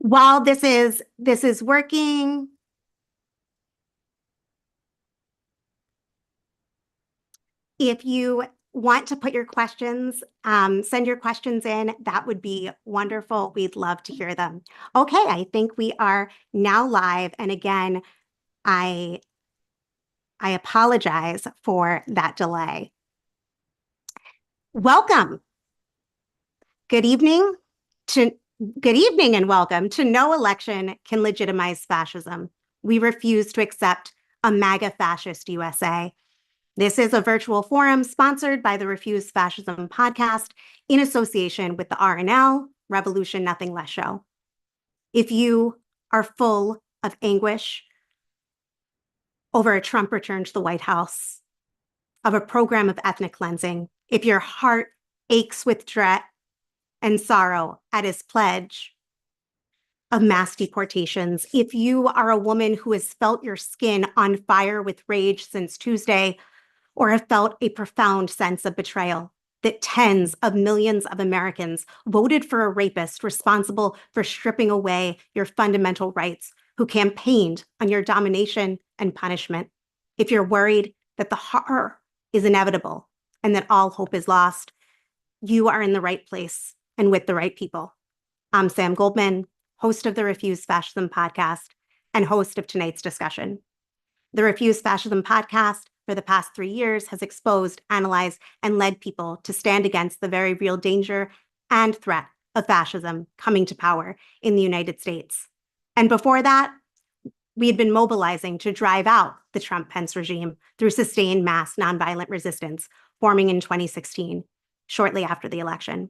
While this is working, if you want to put your questions, send your questions in. That would be wonderful. We'd love to hear them. Okay, I think we are now live. And again, I apologize for that delay. Welcome. Good evening and welcome to No Election Can Legitimize Fascism. We refuse to accept a MAGA fascist USA. This is a virtual forum sponsored by the Refuse Fascism podcast in association with the RNL, Revolution Nothing Less show. If you are full of anguish over a Trump return to the White House, of a program of ethnic cleansing, if your heart aches with dread and sorrow at his pledge of mass deportations, if you are a woman who has felt your skin on fire with rage since Tuesday, or have felt a profound sense of betrayal that tens of millions of Americans voted for a rapist responsible for stripping away your fundamental rights, who campaigned on your domination and punishment, if you're worried that the horror is inevitable and that all hope is lost, you are in the right place and with the right people. I'm Sam Goldman, host of the Refuse Fascism podcast and host of tonight's discussion. The Refuse Fascism podcast for the past 3 years has exposed, analyzed, and led people to stand against the very real danger and threat of fascism coming to power in the United States. And before that, we had been mobilizing to drive out the Trump-Pence regime through sustained mass nonviolent resistance, forming in 2016, shortly after the election.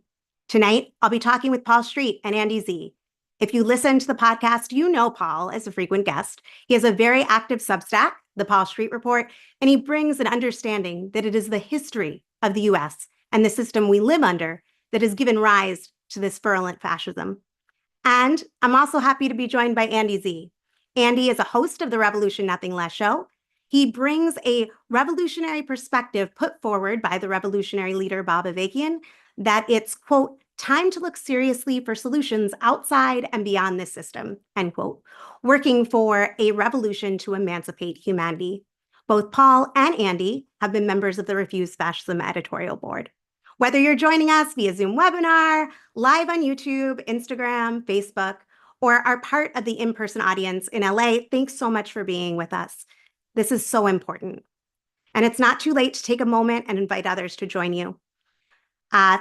Tonight, I'll be talking with Paul Street and Andy Z. If you listen to the podcast, you know Paul as a frequent guest. He has a very active Substack, The Paul Street Report, and he brings an understanding that it is the history of the US and the system we live under that has given rise to this virulent fascism. And I'm also happy to be joined by Andy Z. Andy is a host of the Revolution Nothing Less show. He brings a revolutionary perspective put forward by the revolutionary leader Bob Avakian that it's, quote, time to look seriously for solutions outside and beyond this system, end quote, working for a revolution to emancipate humanity. Both Paul and Andy have been members of the Refuse Fascism editorial board. Whether you're joining us via Zoom webinar, live on YouTube, Instagram, Facebook, or are part of the in-person audience in LA, thanks so much for being with us. This is so important. And it's not too late to take a moment and invite others to join you.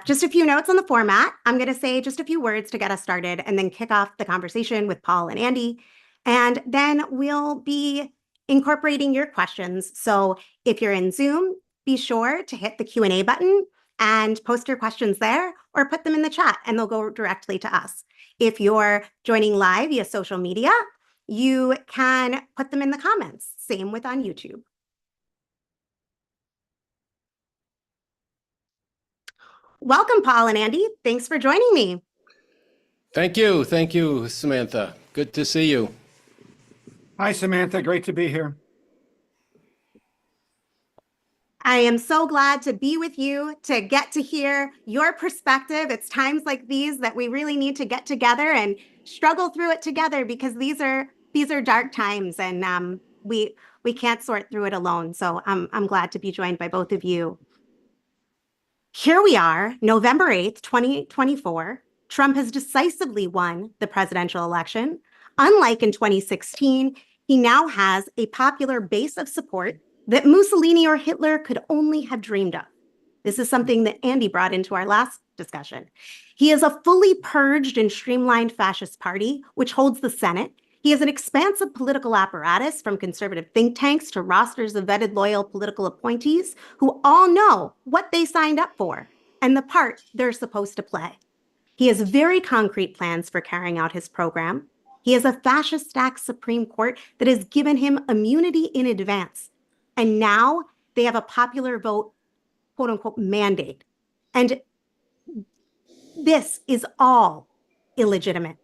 Just a few notes on the format. I'm going to say just a few words to get us started and then kick off the conversation with Paul and Andy. And then we'll be incorporating your questions. So if you're in Zoom, be sure to hit the Q&A button and post your questions there or put them in the chat and they'll go directly to us. If you're joining live via social media, you can put them in the comments. Same with on YouTube. Welcome, Paul and Andy. Thanks for joining me. Thank you, Samantha. Good to see you. Hi, Samantha. Great to be here. I am so glad to be with you, to get to hear your perspective. It's times like these that we really need to get together and struggle through it together, because these are dark times, and we can't sort through it alone. So I'm glad to be joined by both of you. Here we are, November 8th, 2024. Trump has decisively won the presidential election. Unlike in 2016, he now has a popular base of support that Mussolini or Hitler could only have dreamed of. This is something that Andy brought into our last discussion. He has a fully purged and streamlined fascist party, which holds the Senate. He has an expansive political apparatus, from conservative think tanks to rosters of vetted loyal political appointees who all know what they signed up for and the part they're supposed to play. He has very concrete plans for carrying out his program. He has a fascist-stacked Supreme Court that has given him immunity in advance. And now they have a popular vote, quote unquote, mandate. And this is all illegitimate.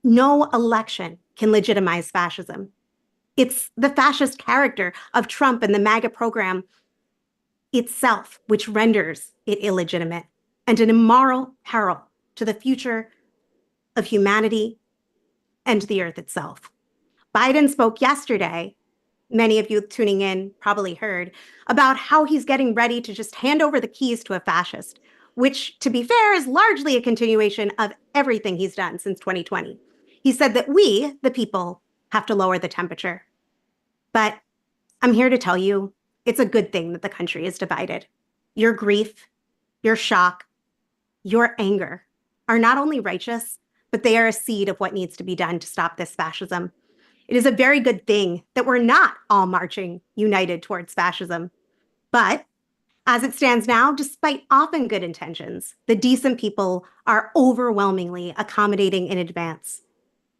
No election can legitimize fascism. It's the fascist character of Trump and the MAGA program itself which renders it illegitimate and an immoral peril to the future of humanity and the earth itself. Biden spoke yesterday, many of you tuning in probably heard, about how he's getting ready to just hand over the keys to a fascist, which, to be fair, is largely a continuation of everything he's done since 2020. He said that we, the people, have to lower the temperature. But I'm here to tell you, it's a good thing that the country is divided. Your grief, your shock, your anger are not only righteous, but they are a seed of what needs to be done to stop this fascism. It is a very good thing that we're not all marching united towards fascism. But as it stands now, despite often good intentions, the decent people are overwhelmingly accommodating in advance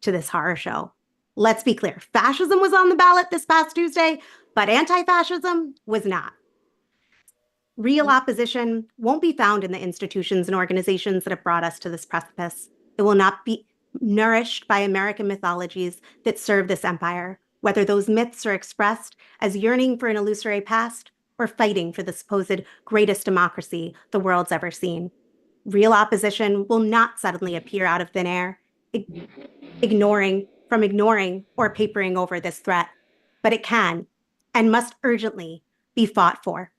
to this horror show. Let's be clear, fascism was on the ballot this past Tuesday, but anti-fascism was not. Real opposition won't be found in the institutions and organizations that have brought us to this precipice. It will not be nourished by American mythologies that serve this empire, whether those myths are expressed as yearning for an illusory past or fighting for the supposed greatest democracy the world's ever seen. Real opposition will not suddenly appear out of thin air, ignoring or papering over this threat, but it can and must urgently be fought for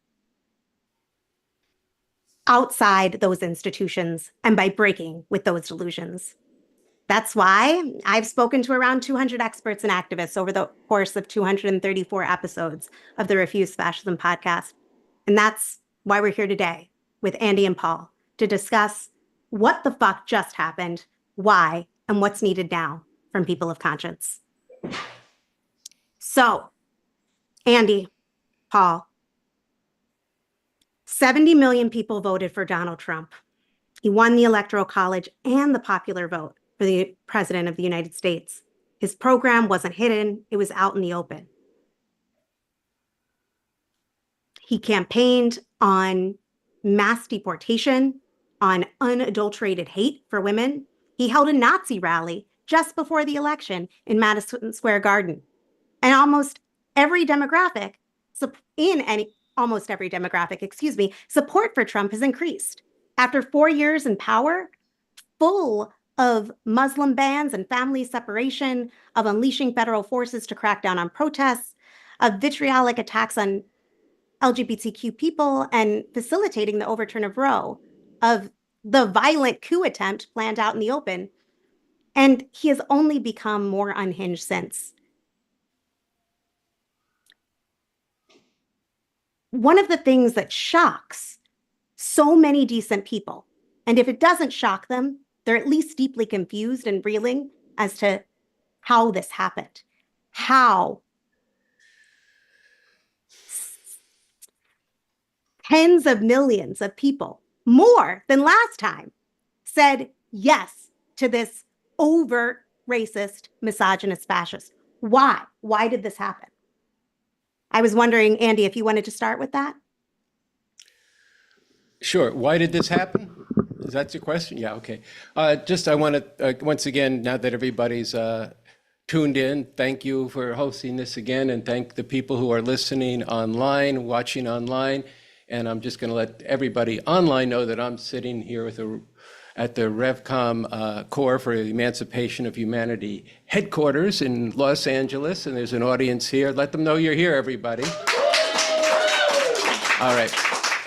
outside those institutions and by breaking with those delusions. That's why I've spoken to around 200 experts and activists over the course of 234 episodes of the Refuse Fascism podcast. And that's why we're here today with Andy and Paul to discuss what the fuck just happened, why, and what's needed now from people of conscience. So, Andy, Paul, 70 million people voted for Donald Trump. He won the Electoral College and the popular vote for the President of the United States. His program wasn't hidden, it was out in the open. He campaigned on mass deportation, on unadulterated hate for women. He held a Nazi rally just before the election in Madison Square Garden. And almost every demographic, support for Trump has increased. After 4 years in power, full of Muslim bans and family separation, of unleashing federal forces to crack down on protests, of vitriolic attacks on LGBTQ people, and facilitating the overturn of Roe, of the violent coup attempt planned out in the open. And he has only become more unhinged since. One of the things that shocks so many decent people, and if it doesn't shock them, they're at least deeply confused and reeling as to how this happened. How tens of millions of people, more than last time, said yes to this overt racist, misogynist fascist. Why? Why did this happen? I was wondering, Andy, if you wanted to start with that. Sure. Why did this happen? Is that your question? Yeah, okay. I want to, once again, now that everybody's tuned in, thank you for hosting this again, and thank the people who are listening online, watching online. And I'm just going to let everybody online know that I'm sitting here at the RevCom Corps for the Emancipation of Humanity headquarters in Los Angeles, and there's an audience here. Let them know you're here, everybody. All right.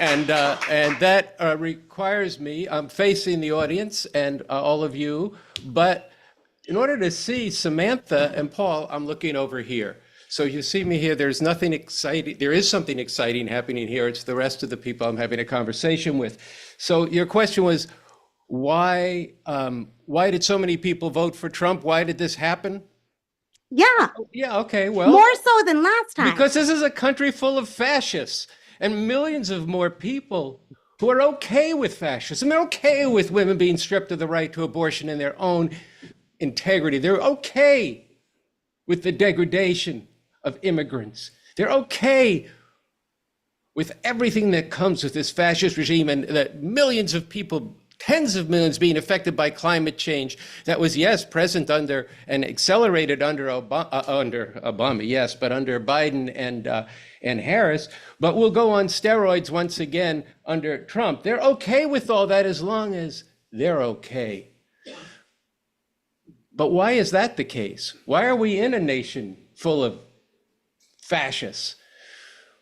And that requires me, I'm facing the audience and all of you, but in order to see Samantha and Paul, I'm looking over here. So you see me here, there's nothing exciting, there is something exciting happening here. It's the rest of the people I'm having a conversation with. So your question was, why did so many people vote for Trump? Why did this happen? Yeah. Yeah, okay, well. More so than last time. Because this is a country full of fascists and millions of more people who are okay with fascism. They're okay with women being stripped of the right to abortion in their own integrity. They're okay with the degradation of immigrants. They're okay with everything that comes with this fascist regime, and that millions of people, tens of millions, being affected by climate change that was, yes, present under and accelerated under Obama, yes, but under Biden and Harris, but will go on steroids once again under Trump. They're okay with all that as long as they're okay. But why is that the case? Why are we in a nation full of fascists?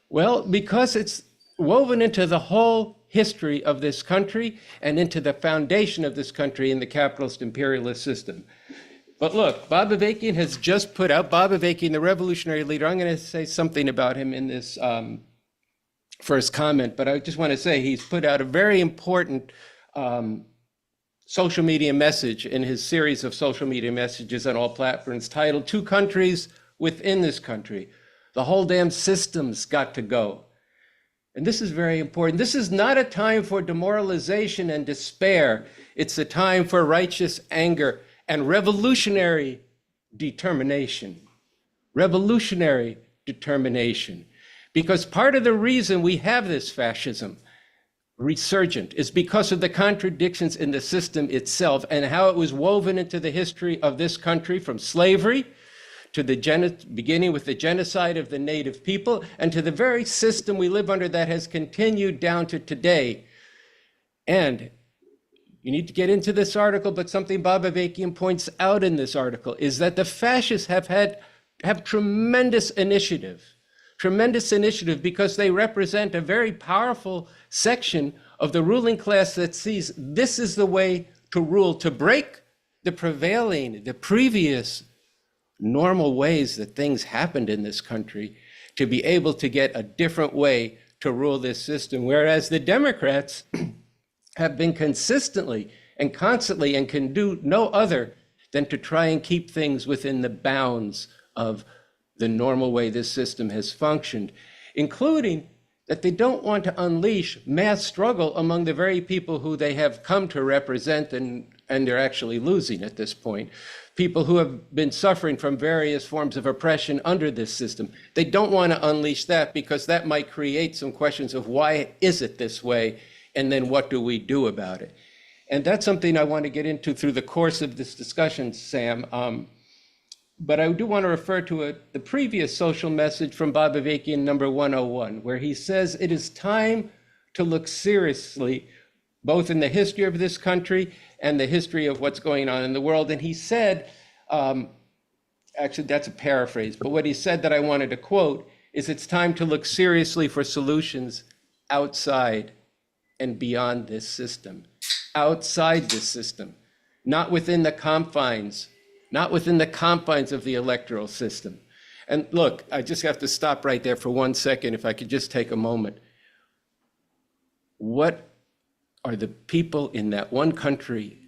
Well, because it's woven into the whole history of this country and into the foundation of this country in the capitalist imperialist system. But look, Bob Avakian has just put out, Bob Avakian, the revolutionary leader, I'm going to say something about him in this first comment, but I just want to say he's put out a very important social media message in his series of social media messages on all platforms titled Two Countries Within This Country. The whole damn system's got to go. And this is very important. This is not a time for demoralization and despair. It's a time for righteous anger and revolutionary determination. Revolutionary determination. Because part of the reason we have this fascism resurgent is because of the contradictions in the system itself and how it was woven into the history of this country from slavery to the beginning with the genocide of the native people and to the very system we live under that has continued down to today. And you need to get into this article, but something Bob Avakian points out in this article is that the fascists have tremendous initiative because they represent a very powerful section of the ruling class that sees this is the way to rule, to break the previous normal ways that things happened in this country, to be able to get a different way to rule this system. Whereas the Democrats have been consistently and constantly and can do no other than to try and keep things within the bounds of the normal way this system has functioned, including that they don't want to unleash mass struggle among the very people who they have come to represent and they're actually losing at this point. People who have been suffering from various forms of oppression under this system. They don't want to unleash that because that might create some questions of why is it this way, and then what do we do about it? And that's something I want to get into through the course of this discussion, Sam. But I do want to refer to the previous social message from Bob Avakian, number 101, where he says it is time to look seriously both in the history of this country and the history of what's going on in the world. And he said, actually that's a paraphrase, but what he said that I wanted to quote is it's time to look seriously for solutions outside and beyond this system, outside this system, not within the confines of the electoral system. And look, I just have to stop right there for 1 second, if I could just take a moment. What are the people in that one country,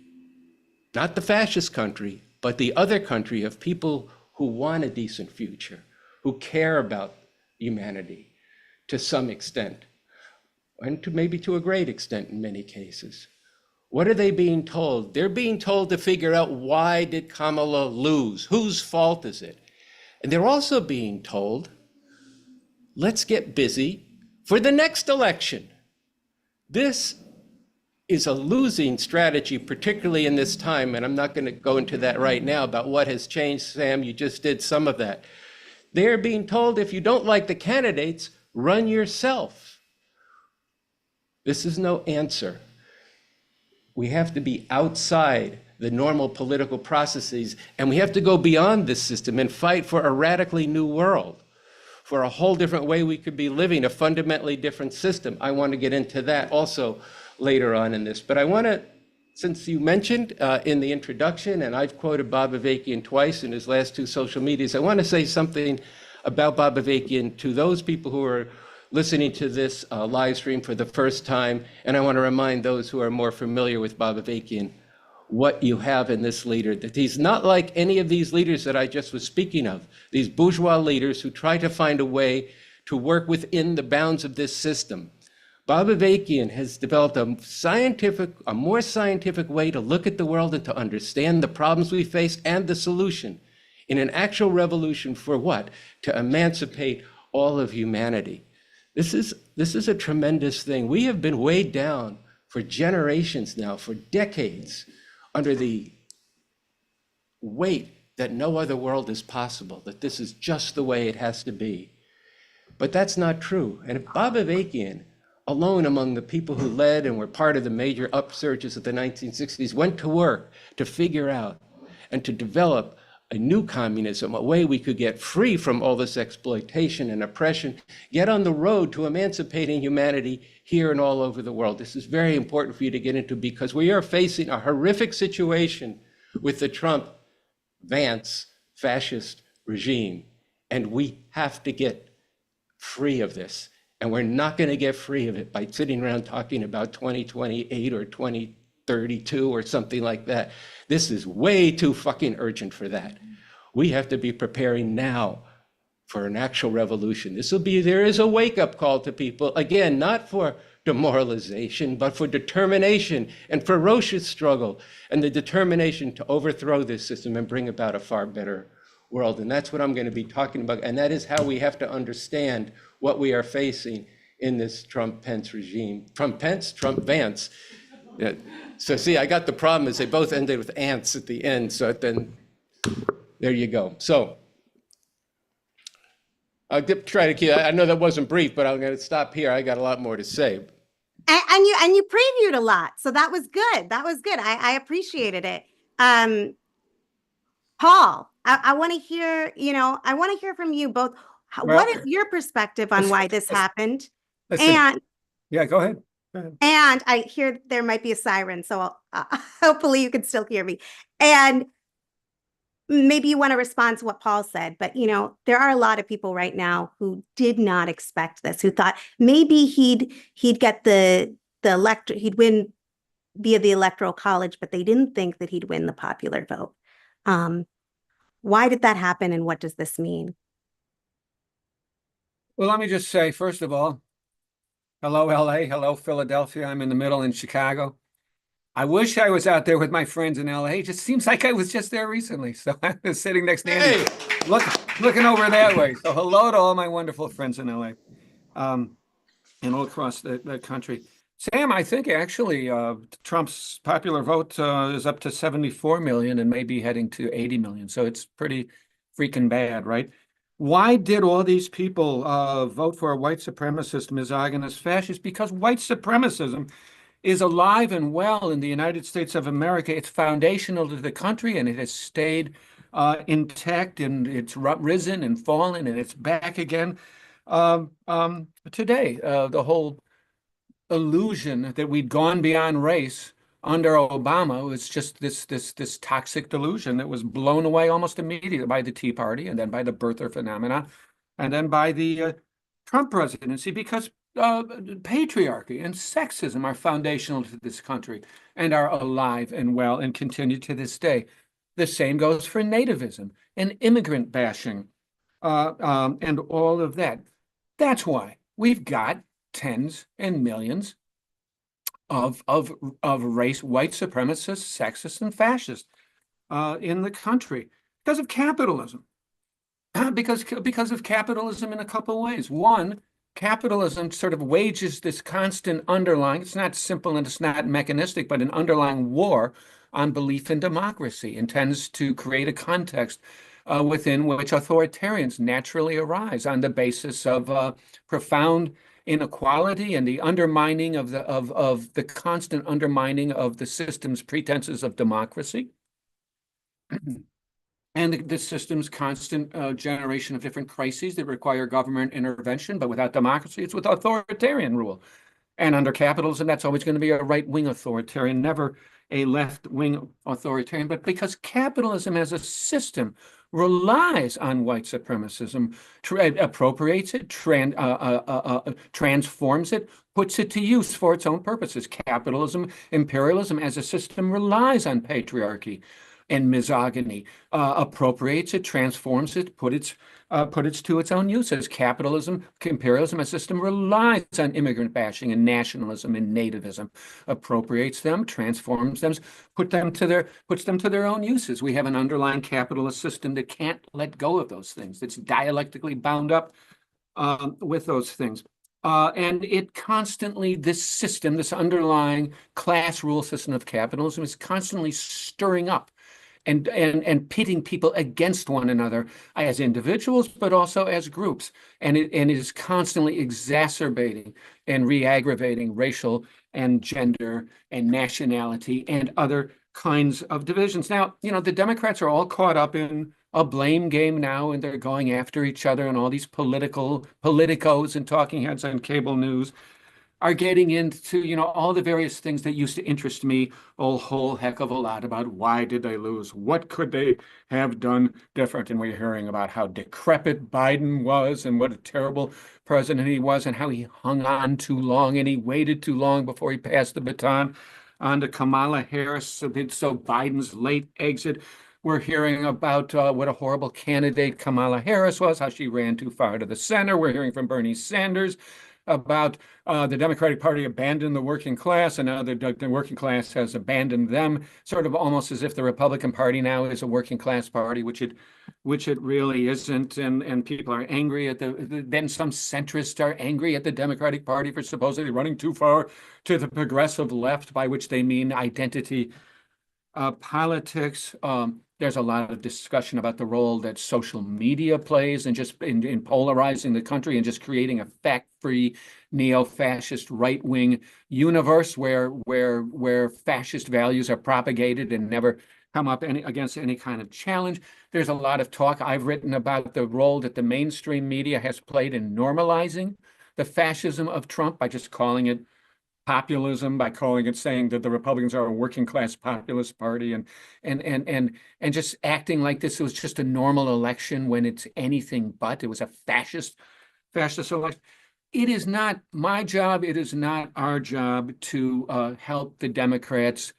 not the fascist country, but the other country of people who want a decent future, who care about humanity to some extent, and maybe to a great extent in many cases? What are they being told? They're being told to figure out, why did Kamala lose? Whose fault is it? And they're also being told, let's get busy for the next election. This is a losing strategy, particularly in this time, and I'm not going to go into that right now about what has changed. Sam, you just did some of that. They're being told, if you don't like the candidates, run yourself. This is no answer. We have to be outside the normal political processes, and we have to go beyond this system and fight for a radically new world, for a whole different way we could be living, a fundamentally different system. I want to get into that also later on in this. But I want to, since you mentioned in the introduction, and I've quoted Bob Avakian twice in his last two social medias, I want to say something about Bob Avakian to those people who are listening to this live stream for the first time. And I want to remind those who are more familiar with Bob Avakian what you have in this leader, that he's not like any of these leaders that I just was speaking of, these bourgeois leaders who try to find a way to work within the bounds of this system. Bob Avakian has developed a more scientific way to look at the world and to understand the problems we face and the solution in an actual revolution for what? To emancipate all of humanity. This is a tremendous thing. We have been weighed down for generations now, for decades, under the weight that no other world is possible, that this is just the way it has to be. But that's not true. And if Bob Avakian, alone among the people who led and were part of the major upsurges of the 1960s, went to work to figure out and to develop a new communism, a way we could get free from all this exploitation and oppression, get on the road to emancipating humanity here and all over the world. This is very important for you to get into because we are facing a horrific situation with the Trump-Vance fascist regime, and we have to get free of this. And we're not going to get free of it by sitting around talking about 2028 or 2032 or something like that. This is way too fucking urgent for that. We have to be preparing now for an actual revolution. There is a wake-up call to people, again, not for demoralization, but for determination and ferocious struggle, and the determination to overthrow this system and bring about a far better world. And that's what I'm going to be talking about. And that is how we have to understand what we are facing in this Trump-Pence regime. Trump-Pence, Trump-Vance. Yeah. So see, I got the problem is they both ended with ants at the end. So then there you go. So I'll try to keep, I know that wasn't brief, but I'm going to stop here. I got a lot more to say. And you previewed a lot. So that was good. That was good. I appreciated it. Paul, I want to hear, I want to hear from you both. What is your perspective on why this happened? And yeah, go ahead. And I hear there might be a siren, so hopefully you can still hear me. And maybe you want to respond to what Paul said, but there are a lot of people right now who did not expect this, who thought maybe he'd get he'd win via the Electoral College, but they didn't think that he'd win the popular vote. Why did that happen, and what does this mean? Well, let me just say, first of all, hello, LA. Hello, Philadelphia. I'm in the middle in Chicago. I wish I was out there with my friends in LA. It just seems like I was just there recently. So I was sitting next to Andy, looking over that way. So hello to all my wonderful friends in LA and all across the country. Sam, I think actually Trump's popular vote is up to 74 million and maybe heading to 80 million. So it's pretty freaking bad, right? Why did all these people vote for a white supremacist, misogynist, fascist? Because white supremacism is alive and well in the United States of America. It's foundational to the country, and it has stayed intact, and it's risen and fallen, and it's back again today. The whole illusion that we'd gone beyond race under Obama was just this toxic delusion that was blown away almost immediately by the Tea Party, and then by the birther phenomena, and then by the Trump presidency, because patriarchy and sexism are foundational to this country and are alive and well and continue to this day. The same goes for nativism and immigrant bashing and all of that. That's why we've got tens and millions of race, white supremacists, sexists, and fascists in the country because of capitalism. Because of capitalism in a couple of ways. One, capitalism sort of wages this constant underlying, it's not simple and it's not mechanistic, but an underlying war on belief in democracy, and tends to create a context within which authoritarians naturally arise on the basis of profound inequality and the undermining of the constant undermining of the system's pretenses of democracy. And the system's constant generation of different crises that require government intervention, but without democracy, it's with authoritarian rule. And under capitalism, that's always going to be a right-wing authoritarian, never a left-wing authoritarian. But because capitalism as a system relies on white supremacism, appropriates it, transforms it, puts it to use for its own purposes. Capitalism, imperialism as a system relies on patriarchy and misogyny, appropriates it, transforms it, puts to its own uses. Capitalism, imperialism, a system relies on immigrant bashing and nationalism and nativism, appropriates them, transforms them, puts them to their own uses. We have an underlying capitalist system that can't let go of those things. That's dialectically bound up with those things. And it constantly, this system, this underlying class rule system of capitalism is constantly stirring up and pitting people against one another as individuals, but also as groups. And it is constantly exacerbating and re-aggravating racial and gender and nationality and other kinds of divisions. Now, the Democrats are all caught up in a blame game now, and they're going after each other, and all these politicos and talking heads on cable news are getting into, all the various things that used to interest me a whole heck of a lot about why did they lose? What could they have done different? And we're hearing about how decrepit Biden was and what a terrible president he was and how he hung on too long and he waited too long before he passed the baton on to Kamala Harris. So Biden's late exit. We're hearing about what a horrible candidate Kamala Harris was, how she ran too far to the center. We're hearing from Bernie Sanders about the Democratic Party abandoned the working class, and now the working class has abandoned them, sort of almost as if the Republican Party now is a working class party, which it really isn't. And people are angry at then some centrists are angry at the Democratic Party for supposedly running too far to the progressive left, by which they mean identity politics. There's a lot of discussion about the role that social media plays and just in polarizing the country and just creating a fact-free neo-fascist right-wing universe where fascist values are propagated and never come up against any kind of challenge. There's a lot of talk I've written about the role that the mainstream media has played in normalizing the fascism of Trump by just calling it populism, by saying that the Republicans are a working class populist party, and just acting like this was just a normal election when it's anything but. It was a fascist election. It is not my job. It is not our job to help the Democrats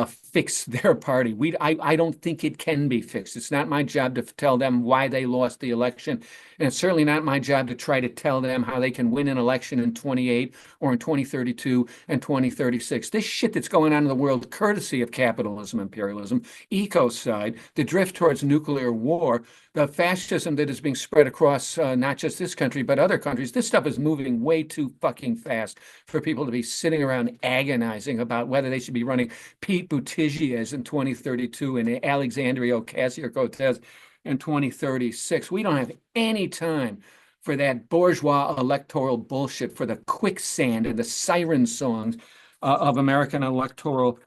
fix their party. I don't think it can be fixed. It's not my job to tell them why they lost the election. And it's certainly not my job to try to tell them how they can win an election in 28 or in 2032 and 2036. This shit that's going on in the world, courtesy of capitalism, imperialism, ecocide, the drift towards nuclear war, the fascism that is being spread across not just this country, but other countries. This stuff is moving way too fucking fast for people to be sitting around agonizing about whether they should be running Pete Buttigieg in 2032 and Alexandria Ocasio-Cortez in 2036. We don't have any time for that bourgeois electoral bullshit, for the quicksand and the siren songs of American electoral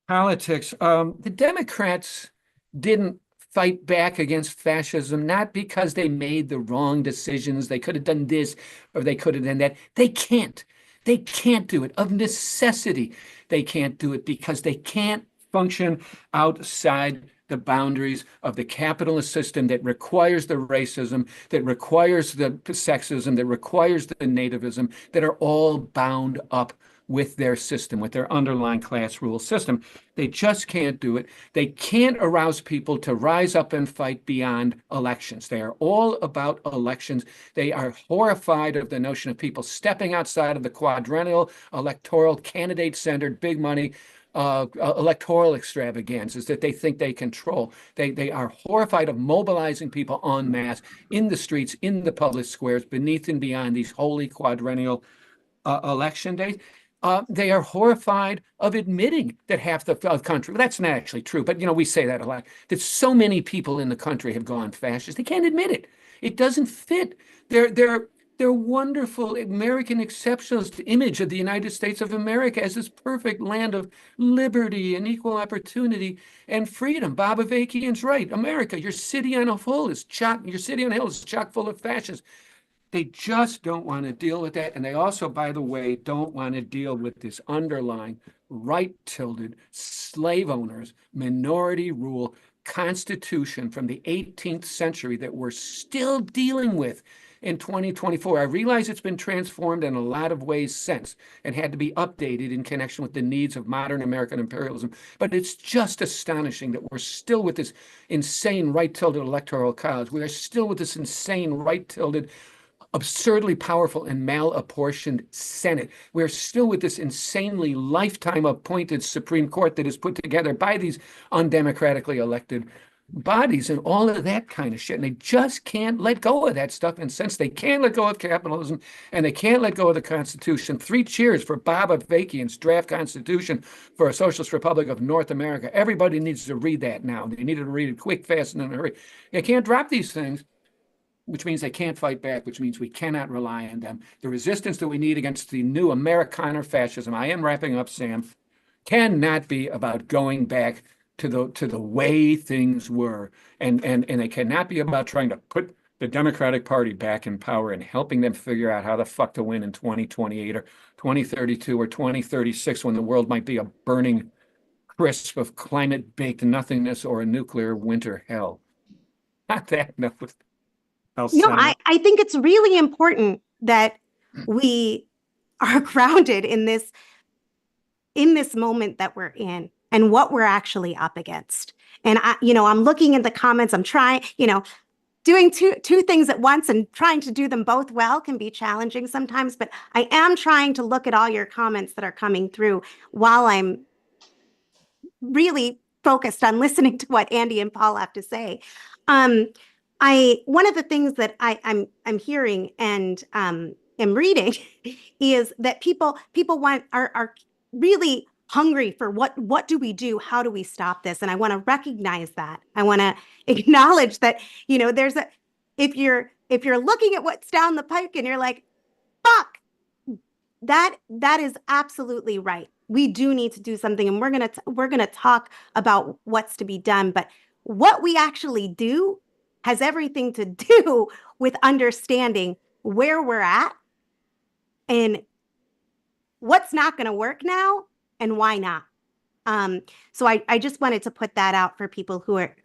politics. The Democrats didn't fight back against fascism, not because they made the wrong decisions. They could have done this or they could have done that. They can't. They can't do it. Of necessity, they can't do it because they can't function outside the boundaries of the capitalist system that requires the racism, that requires the sexism, that requires the nativism, that are all bound up with their system, with their underlying class rule system. They just can't do it. They can't arouse people to rise up and fight beyond elections. They are all about elections. They are horrified of the notion of people stepping outside of the quadrennial electoral candidate-centered big money electoral extravaganzas that they think they control. They are horrified of mobilizing people en masse in the streets, in the public squares, beneath and beyond these holy quadrennial election days. They are horrified of admitting that half the country, well, that's not actually true, but we say that a lot, that so many people in the country have gone fascist. They can't admit it. It doesn't fit their wonderful American exceptionalist image of the United States of America as this perfect land of liberty and equal opportunity and freedom. Bob Avakian's right. America, your city on a hill is chock full of fascists. They just don't want to deal with that. And they also, by the way, don't want to deal with this underlying right-tilted slave owners, minority rule constitution from the 18th century that we're still dealing with in 2024. I realize it's been transformed in a lot of ways since and had to be updated in connection with the needs of modern American imperialism. But it's just astonishing that we're still with this insane right-tilted electoral college. We are still with this insane right-tilted absurdly powerful and mal-apportioned Senate. We're still with this insanely lifetime appointed Supreme Court that is put together by these undemocratically elected bodies and all of that kind of shit. And they just can't let go of that stuff. And since they can't let go of capitalism and they can't let go of the Constitution, 3 cheers for Bob Avakian's draft Constitution for a Socialist Republic of North America. Everybody needs to read that now. They need to read it quick, fast, and in a hurry. You can't drop these things. which means they can't fight back, which means we cannot rely on them. The resistance that we need against the new Amerikaner fascism, I am wrapping up, Sam, cannot be about going back to the way things were. And they cannot be about trying to put the Democratic Party back in power and helping them figure out how the fuck to win in 2028 or 2032 or 2036 when the world might be a burning crisp of climate-baked nothingness or a nuclear winter hell. Not that note. I'll No, sign it. I think it's really important that we are grounded in this moment that we're in and what we're actually up against. And I'm looking at the comments, I'm trying, doing two things at once and trying to do them both well can be challenging sometimes, but I am trying to look at all your comments that are coming through while I'm really focused on listening to what Andy and Paul have to say. One of the things that I'm hearing and am reading is that people are really hungry for what do we do? How do we stop this? And I want to recognize that. I want to acknowledge that, if you're looking at what's down the pike and you're like, fuck, that is absolutely right. We do need to do something, and we're gonna talk about what's to be done. But what we actually do has everything to do with understanding where we're at and what's not going to work now and why not. So I just wanted to put that out for people who are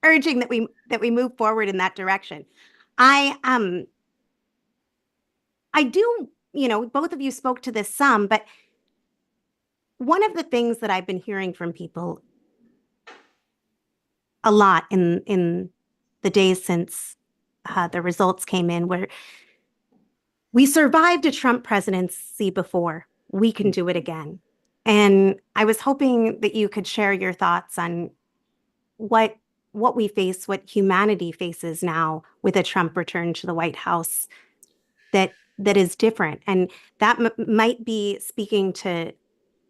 urging that we move forward in that direction. I do, both of you spoke to this some, but one of the things that I've been hearing from people a lot in the days since the results came in, where we survived a Trump presidency before, we can do it again. And I was hoping that you could share your thoughts on what we face, what humanity faces now with a Trump return to the White House that is different. And that might be speaking to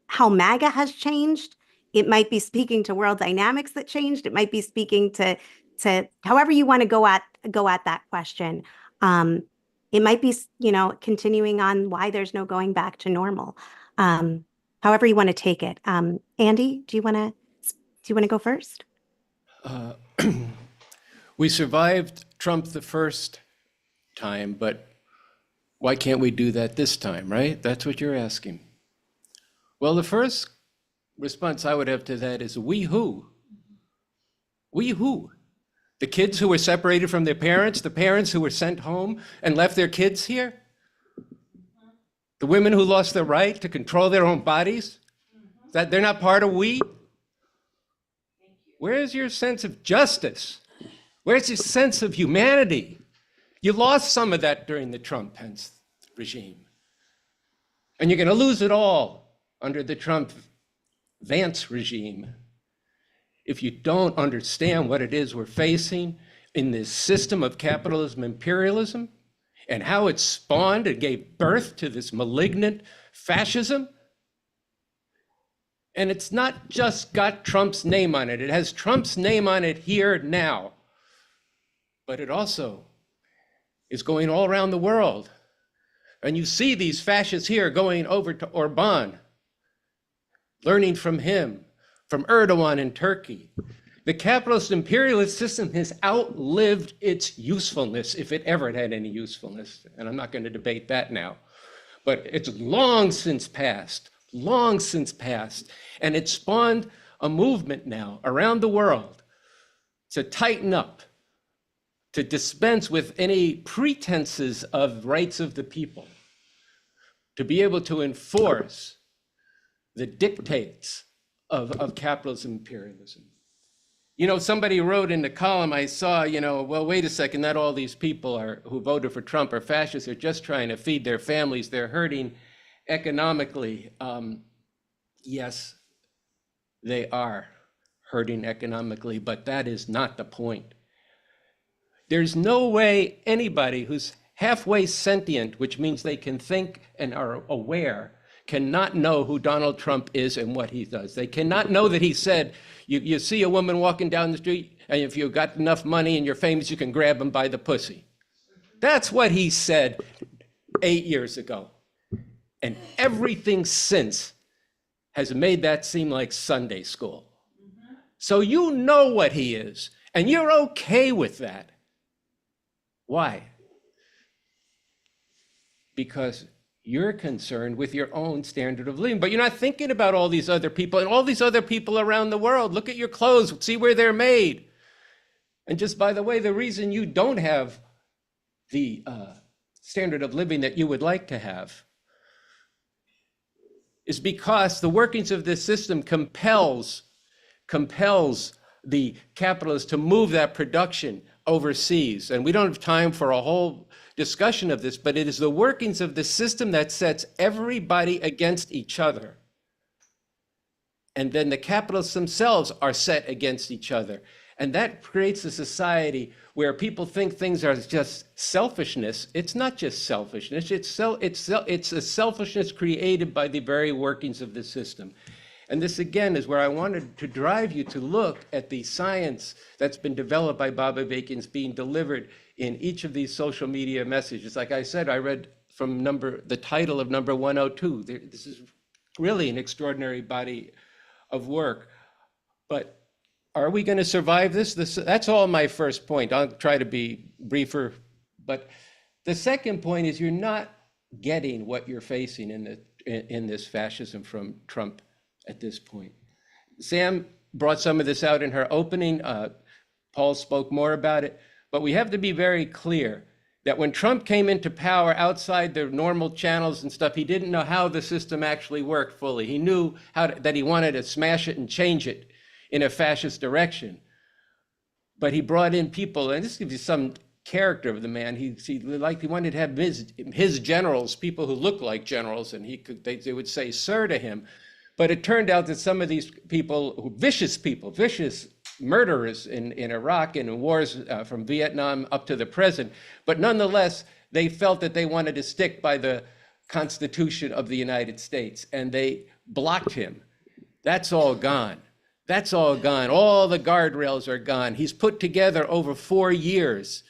how MAGA has changed. It might be speaking to world dynamics that changed. It might be speaking to however you want to go at that question. It might be, continuing on why there's no going back to normal. However you want to take it. Andy, do you want to go first? We survived Trump the first time, but why can't we do that this time, right? That's what you're asking. Well, the first response I would have to that is we who? We who? The kids who were separated from their parents, the parents who were sent home and left their kids here? The women who lost their right to control their own bodies? That they're not part of we? Where's your sense of justice? Where's your sense of humanity? You lost some of that during the Trump-Pence regime. And you're going to lose it all under the Trump-Vance regime if you don't understand what it is we're facing in this system of capitalism, imperialism, and how it spawned and gave birth to this malignant fascism. And it's not just got Trump's name on it. It has Trump's name on it here now. But it also is going all around the world. And you see these fascists here going over to Orban, learning from him, from Erdogan in Turkey. The capitalist imperialist system has outlived its usefulness, if it ever had any usefulness. And I'm not going to debate that now. But it's long since passed, long since passed. And it spawned a movement now around the world to tighten up, to dispense with any pretenses of rights of the people, to be able to enforce the dictates of capitalism, imperialism. Somebody wrote in the column I saw, well, wait a second, not all these people who voted for Trump are fascists. They're just trying to feed their families. They're hurting economically. Yes, they are hurting economically, but that is not the point. There's no way anybody who's halfway sentient, which means they can think and are aware, cannot know who Donald Trump is and what he does. They cannot know that he said, you see a woman walking down the street, And if you've got enough money and you're famous, you can grab them by the pussy. That's what he said 8 years ago. And everything since has made that seem like Sunday school. So you know what he is, and you're okay with that. Why? Because you're concerned with your own standard of living, but you're not thinking about all these other people and all these other people around the world. Look at your clothes, see where they're made. And just by the way, the reason you don't have the standard of living that you would like to have is because the workings of this system compels the capitalists to move that production overseas. And we don't have time for a whole discussion of this, but it is the workings of the system that sets everybody against each other. And then the capitalists themselves are set against each other. And that creates a society where people think things are just selfishness. It's not just selfishness. It's a selfishness created by the very workings of the system. And this, again, is where I wanted to drive you to look at the science that's been developed by Bob Avakian's being delivered in each of these social media messages. Like I said, I read from the title of number 102. This is really an extraordinary body of work. But are we going to survive this? That's all my first point. I'll try to be briefer. But the second point is you're not getting what you're facing in this fascism from Trump at this point. Sam brought some of this out in her opening. Paul spoke more about it. But we have to be very clear that when Trump came into power outside the normal channels and stuff, he didn't know how the system actually worked fully. He knew that he wanted to smash it and change it in a fascist direction. But he brought in people, and this gives you some character of the man. He wanted to have his generals, people who look like generals, and they would say sir to him. But it turned out that some of these people, vicious murderers in Iraq and in wars from Vietnam up to the present, but nonetheless, they felt that they wanted to stick by the Constitution of the United States, and they blocked him. That's all gone. That's all gone. All the guardrails are gone. He's put together over 4 years,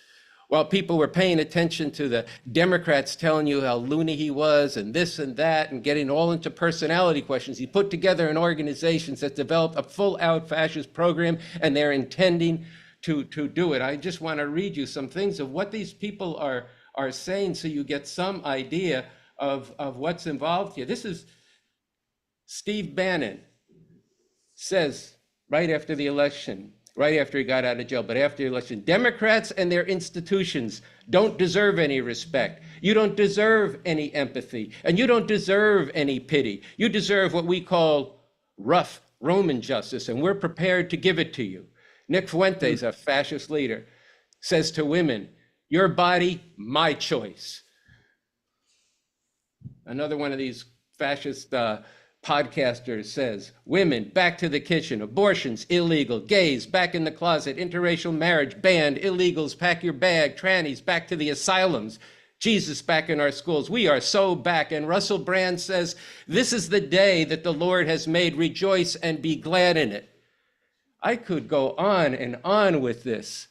while people were paying attention to the Democrats telling you how loony he was and this and that and getting all into personality questions. He put together an organization that's developed a full-out fascist program, and they're intending to do it. I just want to read you some things of what these people are saying so you get some idea of what's involved here. This is Steve Bannon says right after the election, right after he got out of jail, but after the election, Democrats and their institutions don't deserve any respect. You don't deserve any empathy, and you don't deserve any pity. You deserve what we call rough Roman justice, and we're prepared to give it to you. Nick Fuentes, a fascist leader, says to women, your body, my choice. Another one of these fascist podcasters says, women, back to the kitchen, abortions, illegal, gays, back in the closet, interracial marriage, banned, illegals, pack your bag, trannies, back to the asylums, Jesus back in our schools. We are so back. And Russell Brand says, this is the day that the Lord has made, rejoice and be glad in it. I could go on and on with this.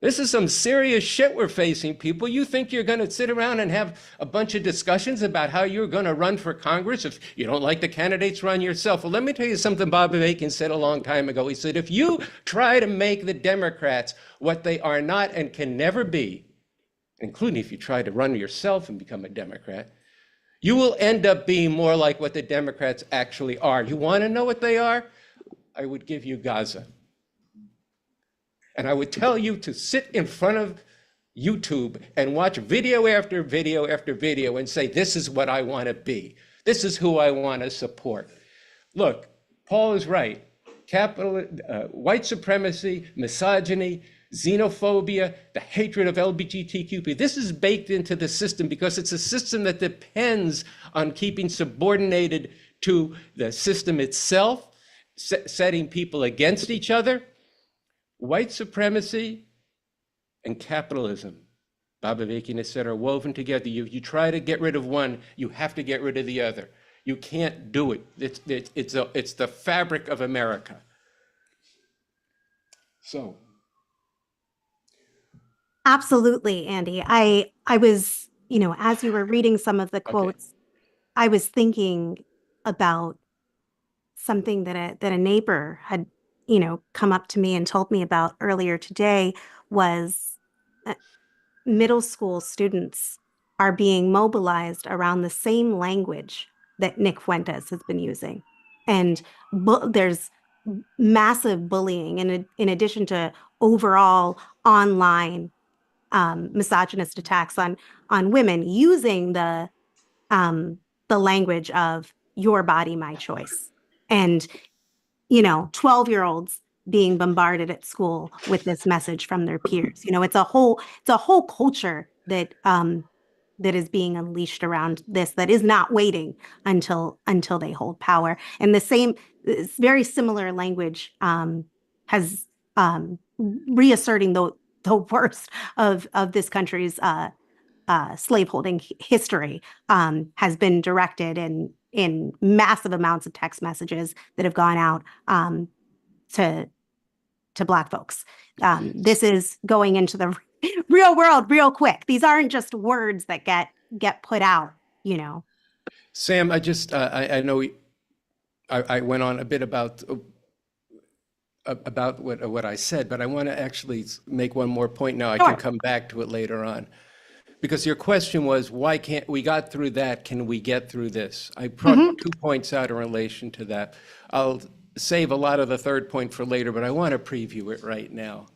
This is some serious shit we're facing, people. You think you're going to sit around and have a bunch of discussions about how you're going to run for Congress? If you don't like the candidates, run yourself. Well, let me tell you something Bob Avakian said a long time ago. He said, if you try to make the Democrats what they are not and can never be, including if you try to run yourself and become a Democrat, you will end up being more like what the Democrats actually are. You want to know what they are? I would give you Gaza. And I would tell you to sit in front of YouTube and watch video after video after video and say, this is what I want to be. This is who I want to support. Look, Paul is right. White supremacy, misogyny, xenophobia, the hatred of LGBTQ people. This is baked into the system because it's a system that depends on keeping subordinated to the system itself, setting people against each other. White supremacy and capitalism, Bob Avakian has said, are woven together. You try to get rid of one, you have to get rid of the other. You can't do it. It's the fabric of America. So, Absolutely, Andy. I was, as you were reading some of the okay. quotes, I was thinking about something that a neighbor had, come up to me and told me about earlier today was middle school students are being mobilized around the same language that Nick Fuentes has been using. And there's massive bullying in addition to overall online misogynist attacks on women using the language of your body, my choice. And 12-year-olds being bombarded at school with this message from their peers. It's a whole culture that is being unleashed around this that is not waiting until they hold power. And the same, very similar language has reasserting the worst of this country's slaveholding history has been directed in massive amounts of text messages that have gone out to Black folks. This is going into the real world real quick. These aren't just words that get put out. Sam, I know I went on a bit about what I said, but I want to actually make one more point now. I can Sure. come back to it later on. Because your question was, why can't we got through that? Can we get through this? I brought Mhm. 2 points out in relation to that. I'll save a lot of the third point for later, but I want to preview it right now.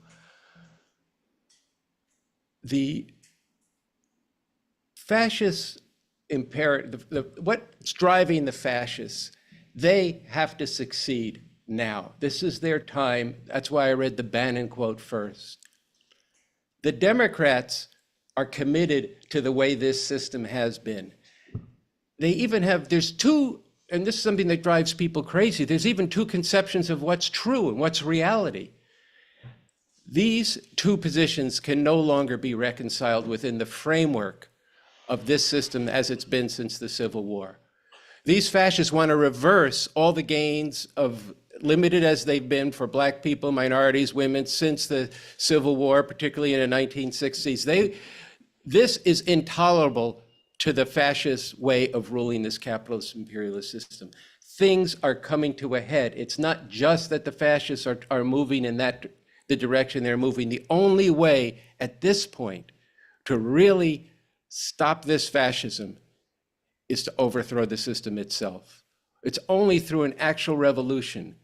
The fascist imperative, what's driving the fascists? They have to succeed now. This is their time. That's why I read the Bannon quote first. The Democrats are committed to the way this system has been. They even have, there's two, and this is something that drives people crazy, there's even two conceptions of what's true and what's reality. These two positions can no longer be reconciled within the framework of this system as it's been since the Civil War. These fascists want to reverse all the gains of limited as they've been for Black people, minorities, women since the Civil War, particularly in the 1960s. This is intolerable to the fascist way of ruling this capitalist imperialist system. Things are coming to a head. It's not just that the fascists are moving in the direction they're moving. The only way at this point to really stop this fascism is to overthrow the system itself. It's only through an actual revolution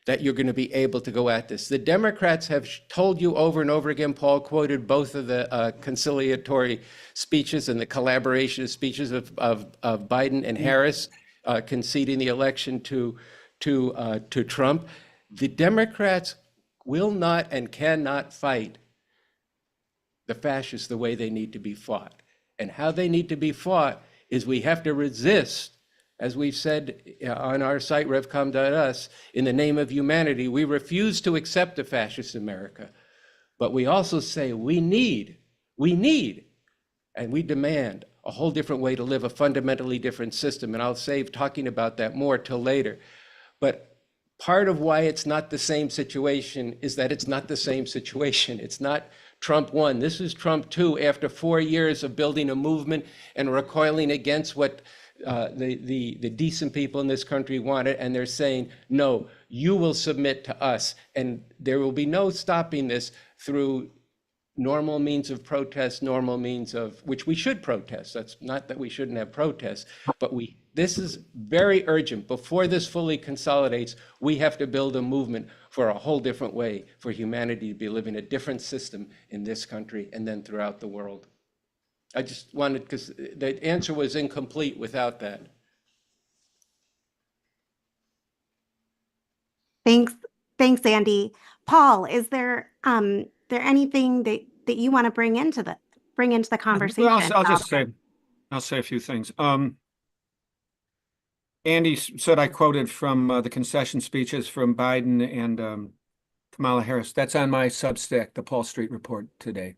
that you're going to be able to go at this. The Democrats have told you over and over again, Paul quoted both of the conciliatory speeches and the collaboration speeches of Biden and Harris conceding the election to Trump. The Democrats will not and cannot fight the fascists the way they need to be fought. And how they need to be fought is we have to resist, as we've said on our site, revcom.us, in the name of humanity, we refuse to accept a fascist America. But we also say we need, and we demand a whole different way to live, a fundamentally different system. And I'll save talking about that more till later. But part of why it's not the same situation is that it's not the same situation. It's not Trump 1. This is Trump 2 after 4 years of building a movement and recoiling against what the decent people in this country wanted. And they're saying, no, you will submit to us. And there will be no stopping this through normal means of protest, normal means of which we should protest. That's not that we shouldn't have protests, but this is very urgent. Before this fully consolidates, we have to build a movement for a whole different way for humanity to be living a different system in this country and then throughout the world. I just wanted, because the answer was incomplete without that. Thanks, thanks, Andy. Paul, is there anything that you want to bring into the Well, conversation I'll about just say, I'll say a few things. Andy said I quoted from the concession speeches from Biden and Kamala Harris. That's on my Substack, the Paul Street Report today.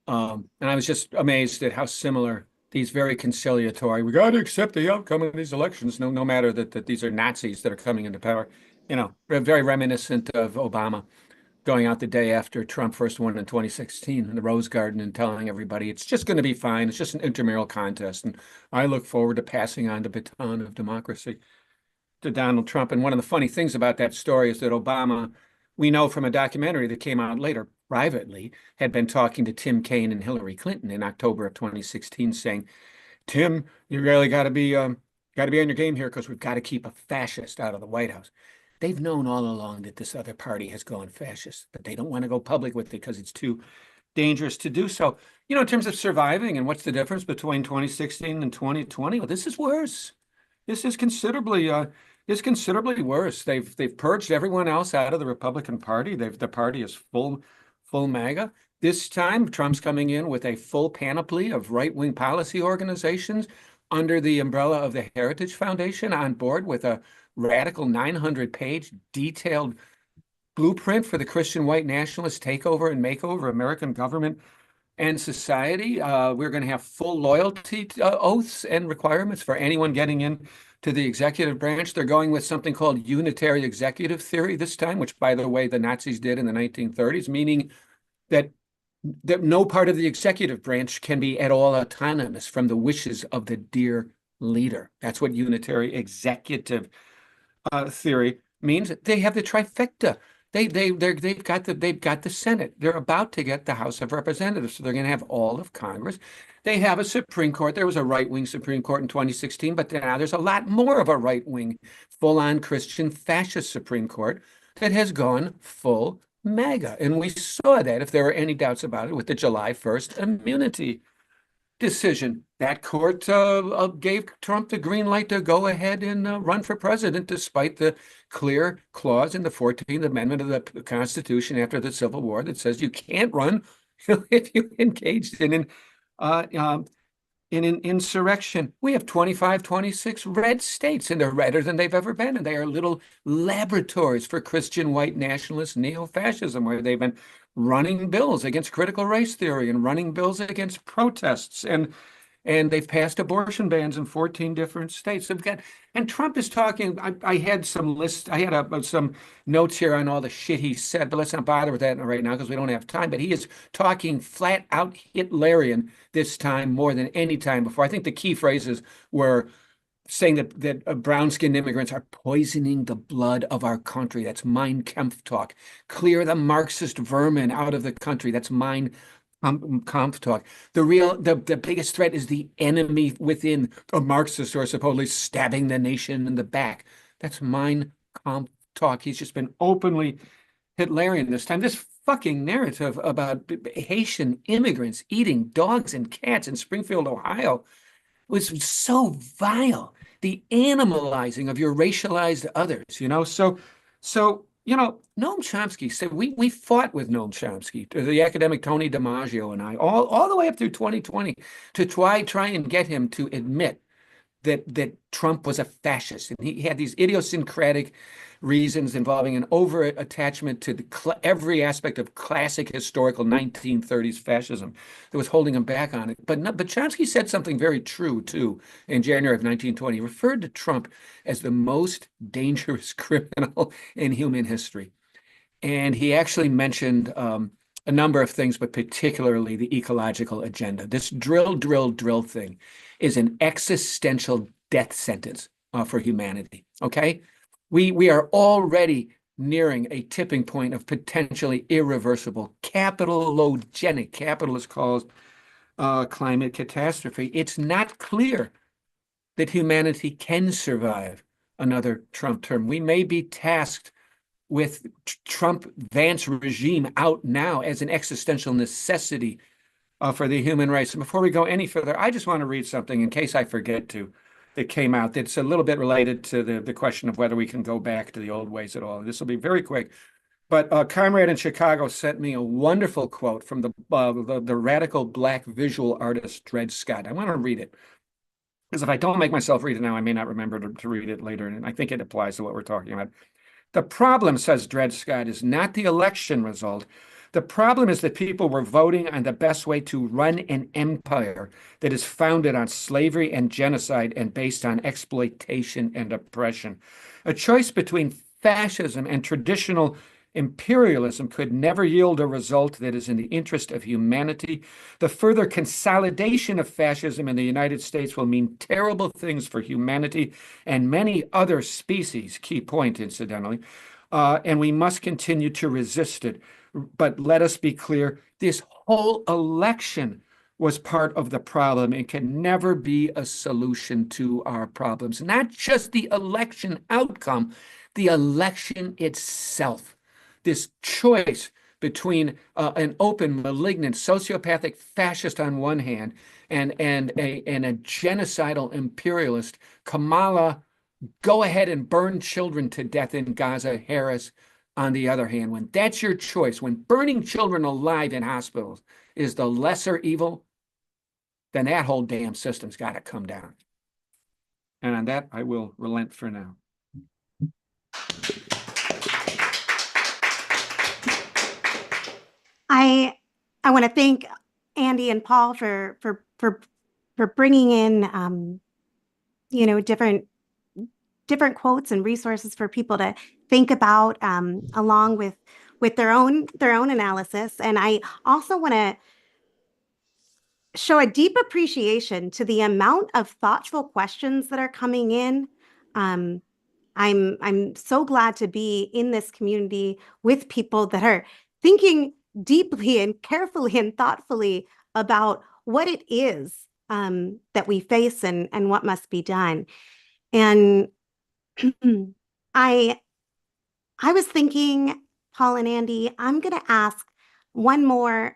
And I was just amazed at how similar these very conciliatory, we got to accept the outcome of these elections, no matter that these are Nazis that are coming into power, very reminiscent of Obama. going out the day after Trump first won in 2016 in the Rose Garden and telling everybody it's just going to be fine. It's just an intramural contest. And I look forward to passing on the baton of democracy to Donald Trump. And one of the funny things about that story is that Obama, we know from a documentary that came out later privately, had been talking to Tim Kaine and Hillary Clinton in October of 2016, saying, Tim, you really got to be on your game here because we've got to keep a fascist out of the White House. They've known all along that this other party has gone fascist, but they don't want to go public with it because it's too dangerous to do so. In terms of surviving and what's the difference between 2016 and 2020? Well, this is worse. This is considerably worse. They've purged everyone else out of the Republican Party. The party is full MAGA. This time, Trump's coming in with a full panoply of right-wing policy organizations under the umbrella of the Heritage Foundation on board with a radical 900-page detailed blueprint for the Christian white nationalist takeover and makeover of American government and society. We're going to have full loyalty oaths and requirements for anyone getting in to the executive branch. They're going with something called unitary executive theory this time, which, by the way, the Nazis did in the 1930s, meaning that no part of the executive branch can be at all autonomous from the wishes of the dear leader. That's what unitary executive theory means. They have the trifecta. They've got the Senate. They're about to get the House of Representatives, so they're going to have all of Congress. They have a Supreme Court. There was a right-wing Supreme Court in 2016, but now there's a lot more of a right-wing, full-on Christian fascist Supreme Court that has gone full MAGA. And we saw that, if there were any doubts about it, with the July 1st immunity decision. That court gave Trump the green light to go ahead and run for president, despite the clear clause in the 14th Amendment of the Constitution after the Civil War that says you can't run if you engaged in an insurrection. We have 25, 26 red states, and they're redder than they've ever been. And they are little laboratories for Christian white nationalist neo-fascism, where they've been running bills against critical race theory and running bills against protests. And they've passed abortion bans in 14 different states. And Trump is talking. I had some lists. I had some notes here on all the shit he said, but let's not bother with that right now because we don't have time. But he is talking flat out Hitlerian this time more than any time before. I think the key phrases were saying that brown-skinned immigrants are poisoning the blood of our country. That's Mein Kampf talk. Clear the Marxist vermin out of the country. That's Mein Kampf talk. The biggest threat is the enemy within, the Marxists who are supposedly stabbing the nation in the back. That's Mein Kampf talk. He's just been openly Hitlerian this time. This fucking narrative about Haitian immigrants eating dogs and cats in Springfield, Ohio, was so vile. The animalizing of your racialized others, So, Noam Chomsky said we fought with Noam Chomsky, the academic Tony DiMaggio and I, all the way up through 2020 to try and get him to admit that Trump was a fascist. And he had these idiosyncratic reasons involving an over attachment to every aspect of classic historical 1930s fascism that was holding him back on it. But Chomsky said something very true, too, in January of 1920. He referred to Trump as the most dangerous criminal in human history. And he actually mentioned a number of things, but particularly the ecological agenda. This drill thing is an existential death sentence for humanity, okay? We are already nearing a tipping point of potentially irreversible capitalogenic, capitalist calls climate catastrophe. It's not clear that humanity can survive another Trump term. We may be tasked with Trump-Vance regime out now as an existential necessity for the human race. And before we go any further, I just want to read something in case I forget to, that came out that's a little bit related to the question of whether we can go back to the old ways at all. This will be very quick. But a comrade in Chicago sent me a wonderful quote from the radical Black visual artist Dred Scott. I want to read it, because if I don't make myself read it now, I may not remember to read it later. And I think it applies to what we're talking about. The problem, says Dred Scott, is not the election result. The problem is that people were voting on the best way to run an empire that is founded on slavery and genocide and based on exploitation and oppression. A choice between fascism and traditional Imperialism could never yield a result that is in the interest of humanity. The further consolidation of fascism in the United States will mean terrible things for humanity and many other species, key point, incidentally, and we must continue to resist it. But let us be clear, this whole election was part of the problem and can never be a solution to our problems. Not just the election outcome, the election itself. This choice between an open, malignant, sociopathic fascist on one hand and a genocidal imperialist, Kamala, go ahead and burn children to death in Gaza, Harris, on the other hand. When that's your choice, when burning children alive in hospitals is the lesser evil, then that whole damn system's got to come down. And on that, I will relent for now. I want to thank Andy and Paul for bringing in different quotes and resources for people to think about along with their own analysis. And I also want to show a deep appreciation to the amount of thoughtful questions that are coming in. I'm so glad to be in this community with people that are thinking deeply and carefully and thoughtfully about what it is that we face and what must be done. And I was thinking, Paul and Andy, I'm going to ask one more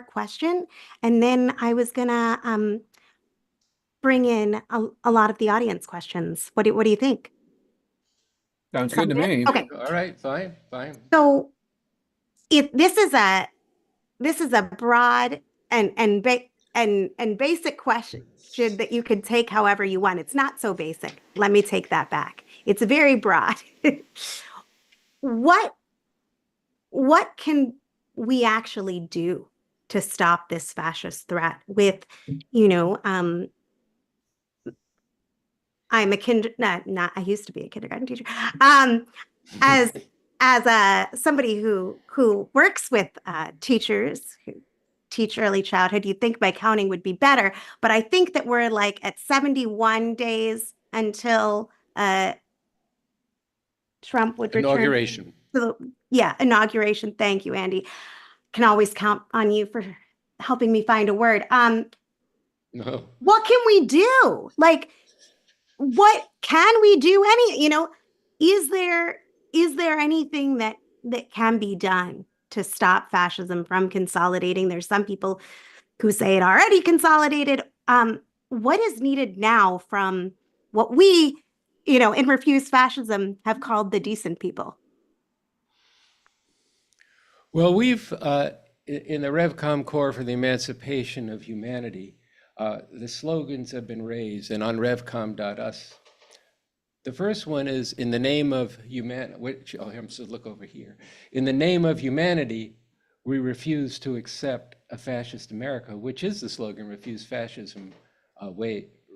question, and then I was going to bring in a lot of the audience questions. What do you think? Sounds good to me. Okay. All right, fine. So if this is a broad and basic question that you could take however you want. It's not so basic. Let me take that back. It's very broad. What can we actually do to stop this fascist threat with, I'm not I used to be a kindergarten teacher. As somebody who works with teachers who teach early childhood, you'd think my counting would be better, but I think that we're like at 71 days until Trump would return. Inauguration. Inauguration. Thank you, Andy. Can always count on you for helping me find a word. No. What can we do? Like, what can we do? Is there anything that can be done to stop fascism from consolidating? There's some people who say it already consolidated. What is needed now from what we, in Refuse Fascism have called the decent people? Well, we've, in the RevCom Corps for the Emancipation of Humanity, the slogans have been raised, and on revcom.us. The first one is, in the name of humanity, I'm supposed to look over here. In the name of humanity, we refuse to accept a fascist America, which is the slogan Refuse Fascism,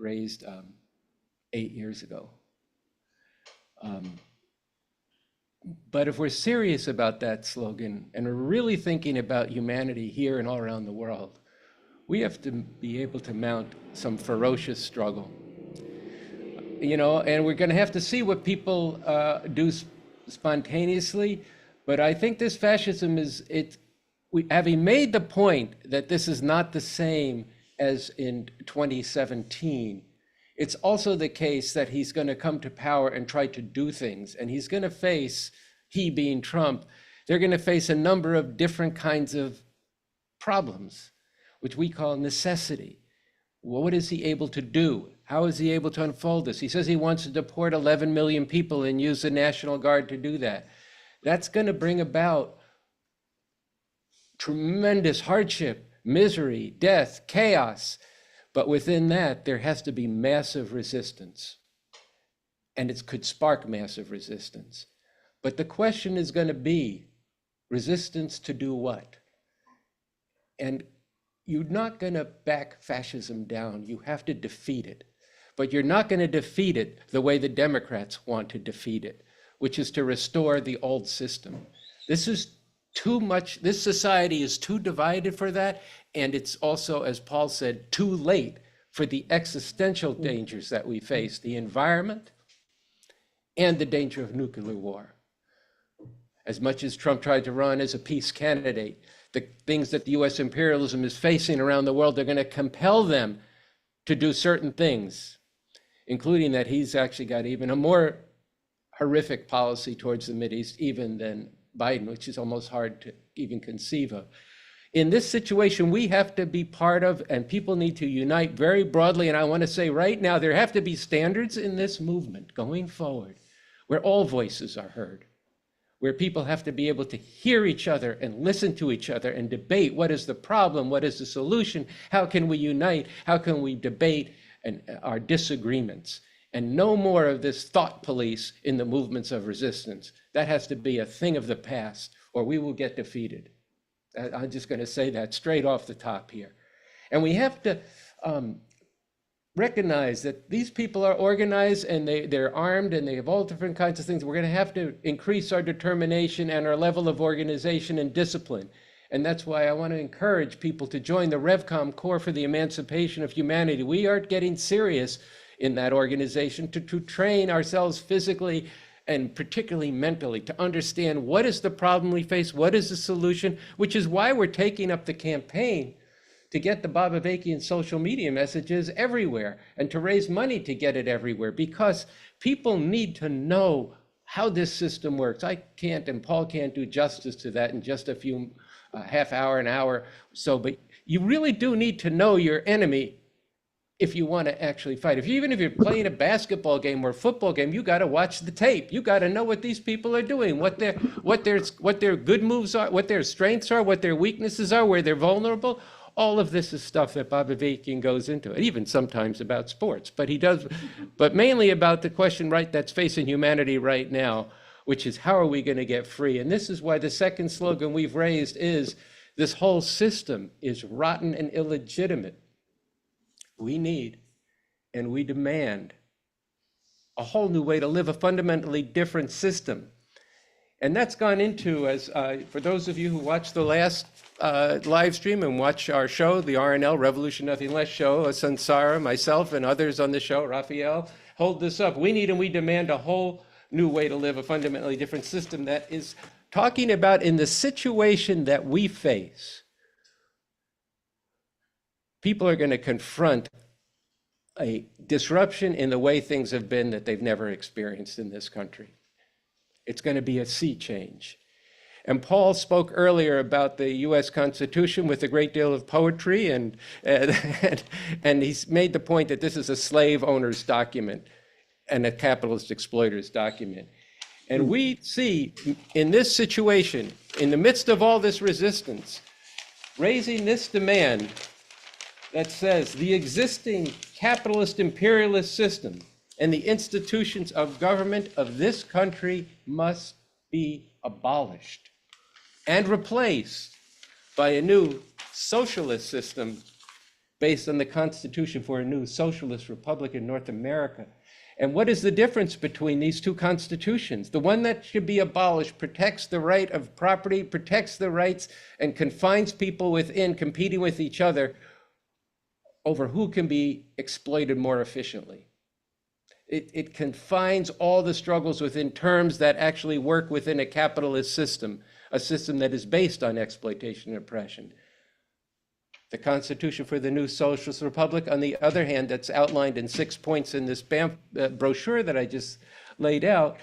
raised 8 years ago. But if we're serious about that slogan and we're really thinking about humanity here and all around the world, we have to be able to mount some ferocious struggle. And we're going to have to see what people do spontaneously. But I think this fascism having made the point that this is not the same as in 2017, it's also the case that he's going to come to power and try to do things. And he's going to face, he being Trump, they're going to face a number of different kinds of problems, which we call necessity. What is he able to do? How is he able to unfold this? He says he wants to deport 11 million people and use the National Guard to do that. That's going to bring about tremendous hardship, misery, death, chaos. But within that, there has to be massive resistance. And it could spark massive resistance. But the question is going to be, resistance to do what? And you're not going to back fascism down. You have to defeat it. But you're not going to defeat it the way the Democrats want to defeat it, which is to restore the old system. This is too much. This society is too divided for that. And it's also, as Paul said, too late for the existential dangers that we face, the environment and the danger of nuclear war. As much as Trump tried to run as a peace candidate, the things that the US imperialism is facing around the world are going to compel them to do certain things, including that he's actually got even a more horrific policy towards the Mideast even than Biden, which is almost hard to even conceive of. In this situation, we have to be part of, and people need to unite very broadly. And I want to say right now, there have to be standards in this movement going forward where all voices are heard, where people have to be able to hear each other and listen to each other and debate what is the problem, what is the solution, how can we unite, how can we debate and our disagreements, and no more of this thought police in the movements of resistance. That has to be a thing of the past, or we will get defeated. I'm just going to say that straight off the top here. And we have to recognize that these people are organized and they're armed and they have all different kinds of things. We're going to have to increase our determination and our level of organization and discipline. And that's why I want to encourage people to join the RevCom Corps for the Emancipation of Humanity. We are getting serious in that organization to train ourselves physically and particularly mentally to understand what is the problem we face, what is the solution, which is why we're taking up the campaign to get the Bobavakian social media messages everywhere and to raise money to get it everywhere, because people need to know how this system works. I can't, and Paul can't do justice to that in just a few half hour, an hour or so, but you really do need to know your enemy if you want to actually fight. Even if you're playing a basketball game or a football game, you got to watch the tape. You got to know what these people are doing, what their good moves are, what their strengths are, what their weaknesses are, where they're vulnerable. All of this is stuff that Bobavakian goes into, and even sometimes about sports. But he does, but mainly about the question that's facing humanity right now, which is how are we going to get free? And this is why the second slogan we've raised is this whole system is rotten and illegitimate. We need and we demand a whole new way to live, a fundamentally different system. And that's gone into, as for those of you who watched the last live stream and watch our show, the RNL, Revolution Nothing Less show, Sansara, myself, and others on the show, Raphael, hold this up. We need and we demand a whole new way to live, a fundamentally different system that is talking about in the situation that we face. People are going to confront a disruption in the way things have been that they've never experienced in this country. It's going to be a sea change. And Paul spoke earlier about the US Constitution with a great deal of poetry, and he's made the point that this is a slave owner's document and a capitalist exploiter's document. And we see in this situation, in the midst of all this resistance, raising this demand that says the existing capitalist imperialist system and the institutions of government of this country must be abolished and replaced by a new socialist system based on the Constitution for a new socialist republic in North America. And what is the difference between these two constitutions? The one that should be abolished protects the right of property, protects the rights, and confines people within competing with each other over who can be exploited more efficiently. It confines all the struggles within terms that actually work within a capitalist system, a system that is based on exploitation and oppression. The Constitution for the New Socialist Republic, on the other hand, that's outlined in 6 points in this brochure that I just laid out,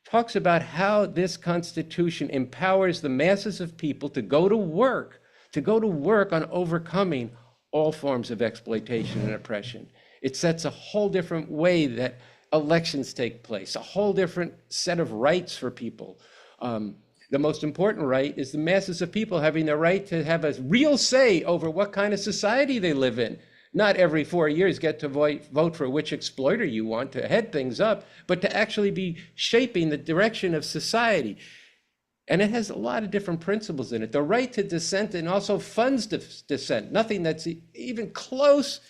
talks about how this Constitution empowers the masses of people to go to work on overcoming all forms of exploitation and oppression. It sets a whole different way that elections take place, a whole different set of rights for people. The most important right is the masses of people having the right to have a real say over what kind of society they live in. Not every 4 years get to vote for which exploiter you want to head things up, but to actually be shaping the direction of society. And it has a lot of different principles in it. The right to dissent and also funds dissent, nothing that's even close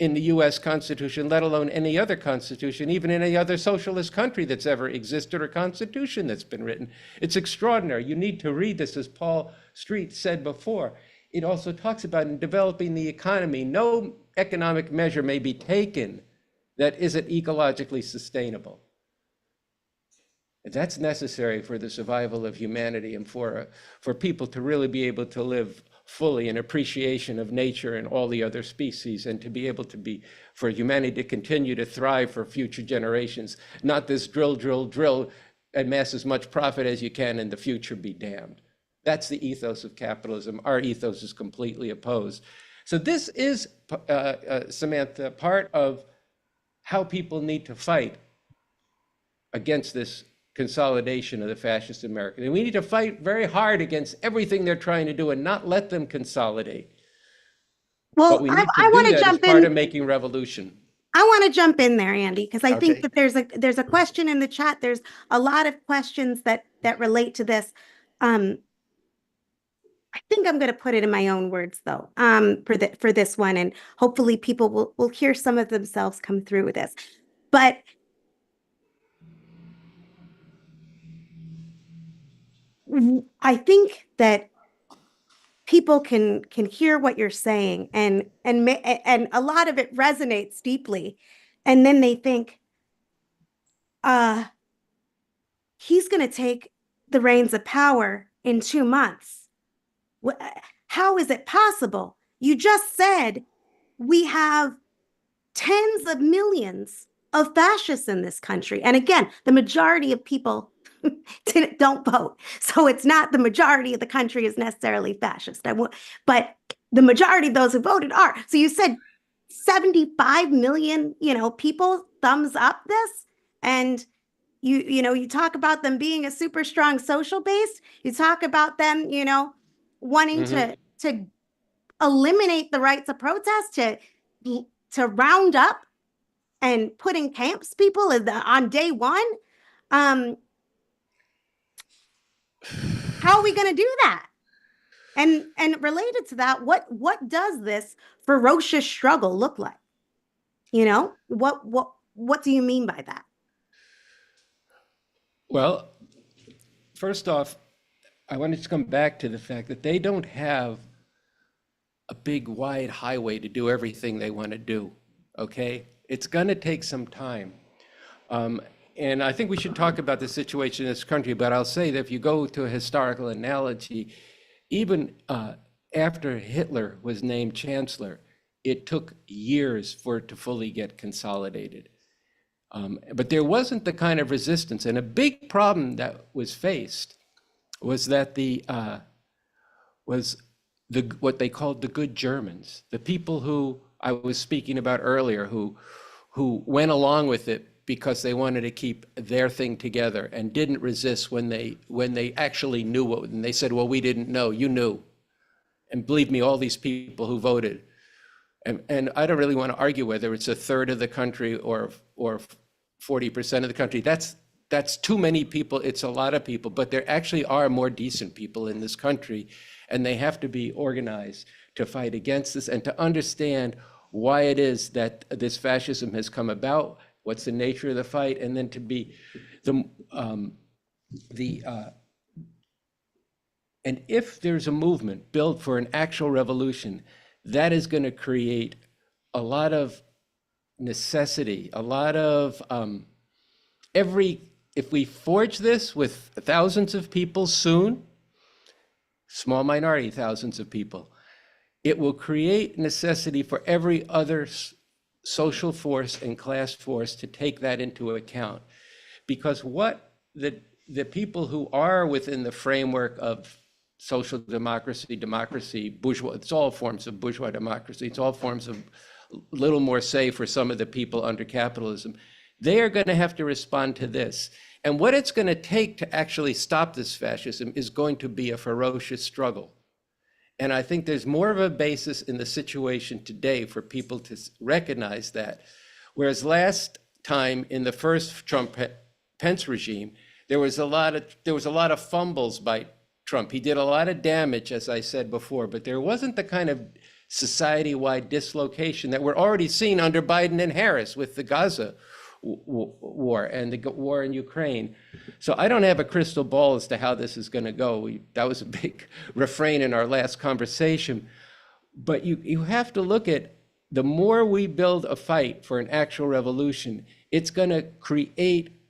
in the US Constitution, let alone any other constitution, even in any other socialist country that's ever existed or constitution that's been written. It's extraordinary. You need to read this, as Paul Street said before. It also talks about in developing the economy, no economic measure may be taken that isn't ecologically sustainable. That's necessary for the survival of humanity and for people to really be able to live fully in appreciation of nature and all the other species, and to be able to be, for humanity to continue to thrive for future generations, not this drill, drill, drill, amass as much profit as you can and the future be damned. That's the ethos of capitalism. Our ethos is completely opposed. So this is, Samantha, part of how people need to fight against this consolidation of the fascist America. And we need to fight very hard against everything they're trying to do and not let them consolidate. Well, but we need I to want do to that as jump part in. of making revolution. I want to jump in there, Andy, because I think Okay. that there's a question in the chat. There's a lot of questions that relate to this. I think I'm going to put it in my own words, though, for this one, and hopefully people will hear some of themselves come through with this. But I think that people can hear what you're saying, and a lot of it resonates deeply, and then they think, he's going to take the reins of power in 2 months. How is it possible? You just said we have tens of millions of fascists in this country. And again, the majority of people don't vote. So it's not the majority of the country is necessarily fascist. But the majority of those who voted are. So you said 75 million, people thumbs up this. And you talk about them being a super strong social base. You talk about them, wanting to eliminate the rights of protest, to round up and put in camps people on day one. How are we going to do that? And related to that, what does this ferocious struggle look like? What do you mean by that? Well, first off, I wanted to come back to the fact that they don't have a big wide highway to do everything they want to do. Okay, it's going to take some time. And I think we should talk about the situation in this country, but I'll say that if you go to a historical analogy, even after Hitler was named chancellor, it took years for it to fully get consolidated. But there wasn't the kind of resistance. And a big problem that was faced was that what they called the good Germans, the people who I was speaking about earlier, who went along with it because they wanted to keep their thing together and didn't resist when they actually knew what, and they said, well, we didn't know, you knew. And believe me, all these people who voted, and I don't really want to argue whether it's a third of the country or 40% of the country. That's too many people. It's a lot of people, but there actually are more decent people in this country, and they have to be organized to fight against this and to understand why it is that this fascism has come about, what's the nature of the fight, and then to be and if there's a movement built for an actual revolution, that is going to create a lot of necessity, a lot of if we forge this with thousands of people soon, small minority thousands of people, it will create necessity for every other social force and class force to take that into account. Because what the people who are within the framework of social democracy, bourgeois, it's all forms of bourgeois democracy, it's all forms of little more say for some of the people under capitalism, they are going to have to respond to this. And what it's going to take to actually stop this fascism is going to be a ferocious struggle. And I think there's more of a basis in the situation today for people to recognize that. Whereas last time in the first Trump-Pence regime, there was a lot of fumbles by Trump. He did a lot of damage, as I said before, but there wasn't the kind of society-wide dislocation that we're already seeing under Biden and Harris with the Gaza war and the war in Ukraine. So I don't have a crystal ball as to how this is going to go. That was a big refrain in our last conversation. But you have to look at, the more we build a fight for an actual revolution, it's going to create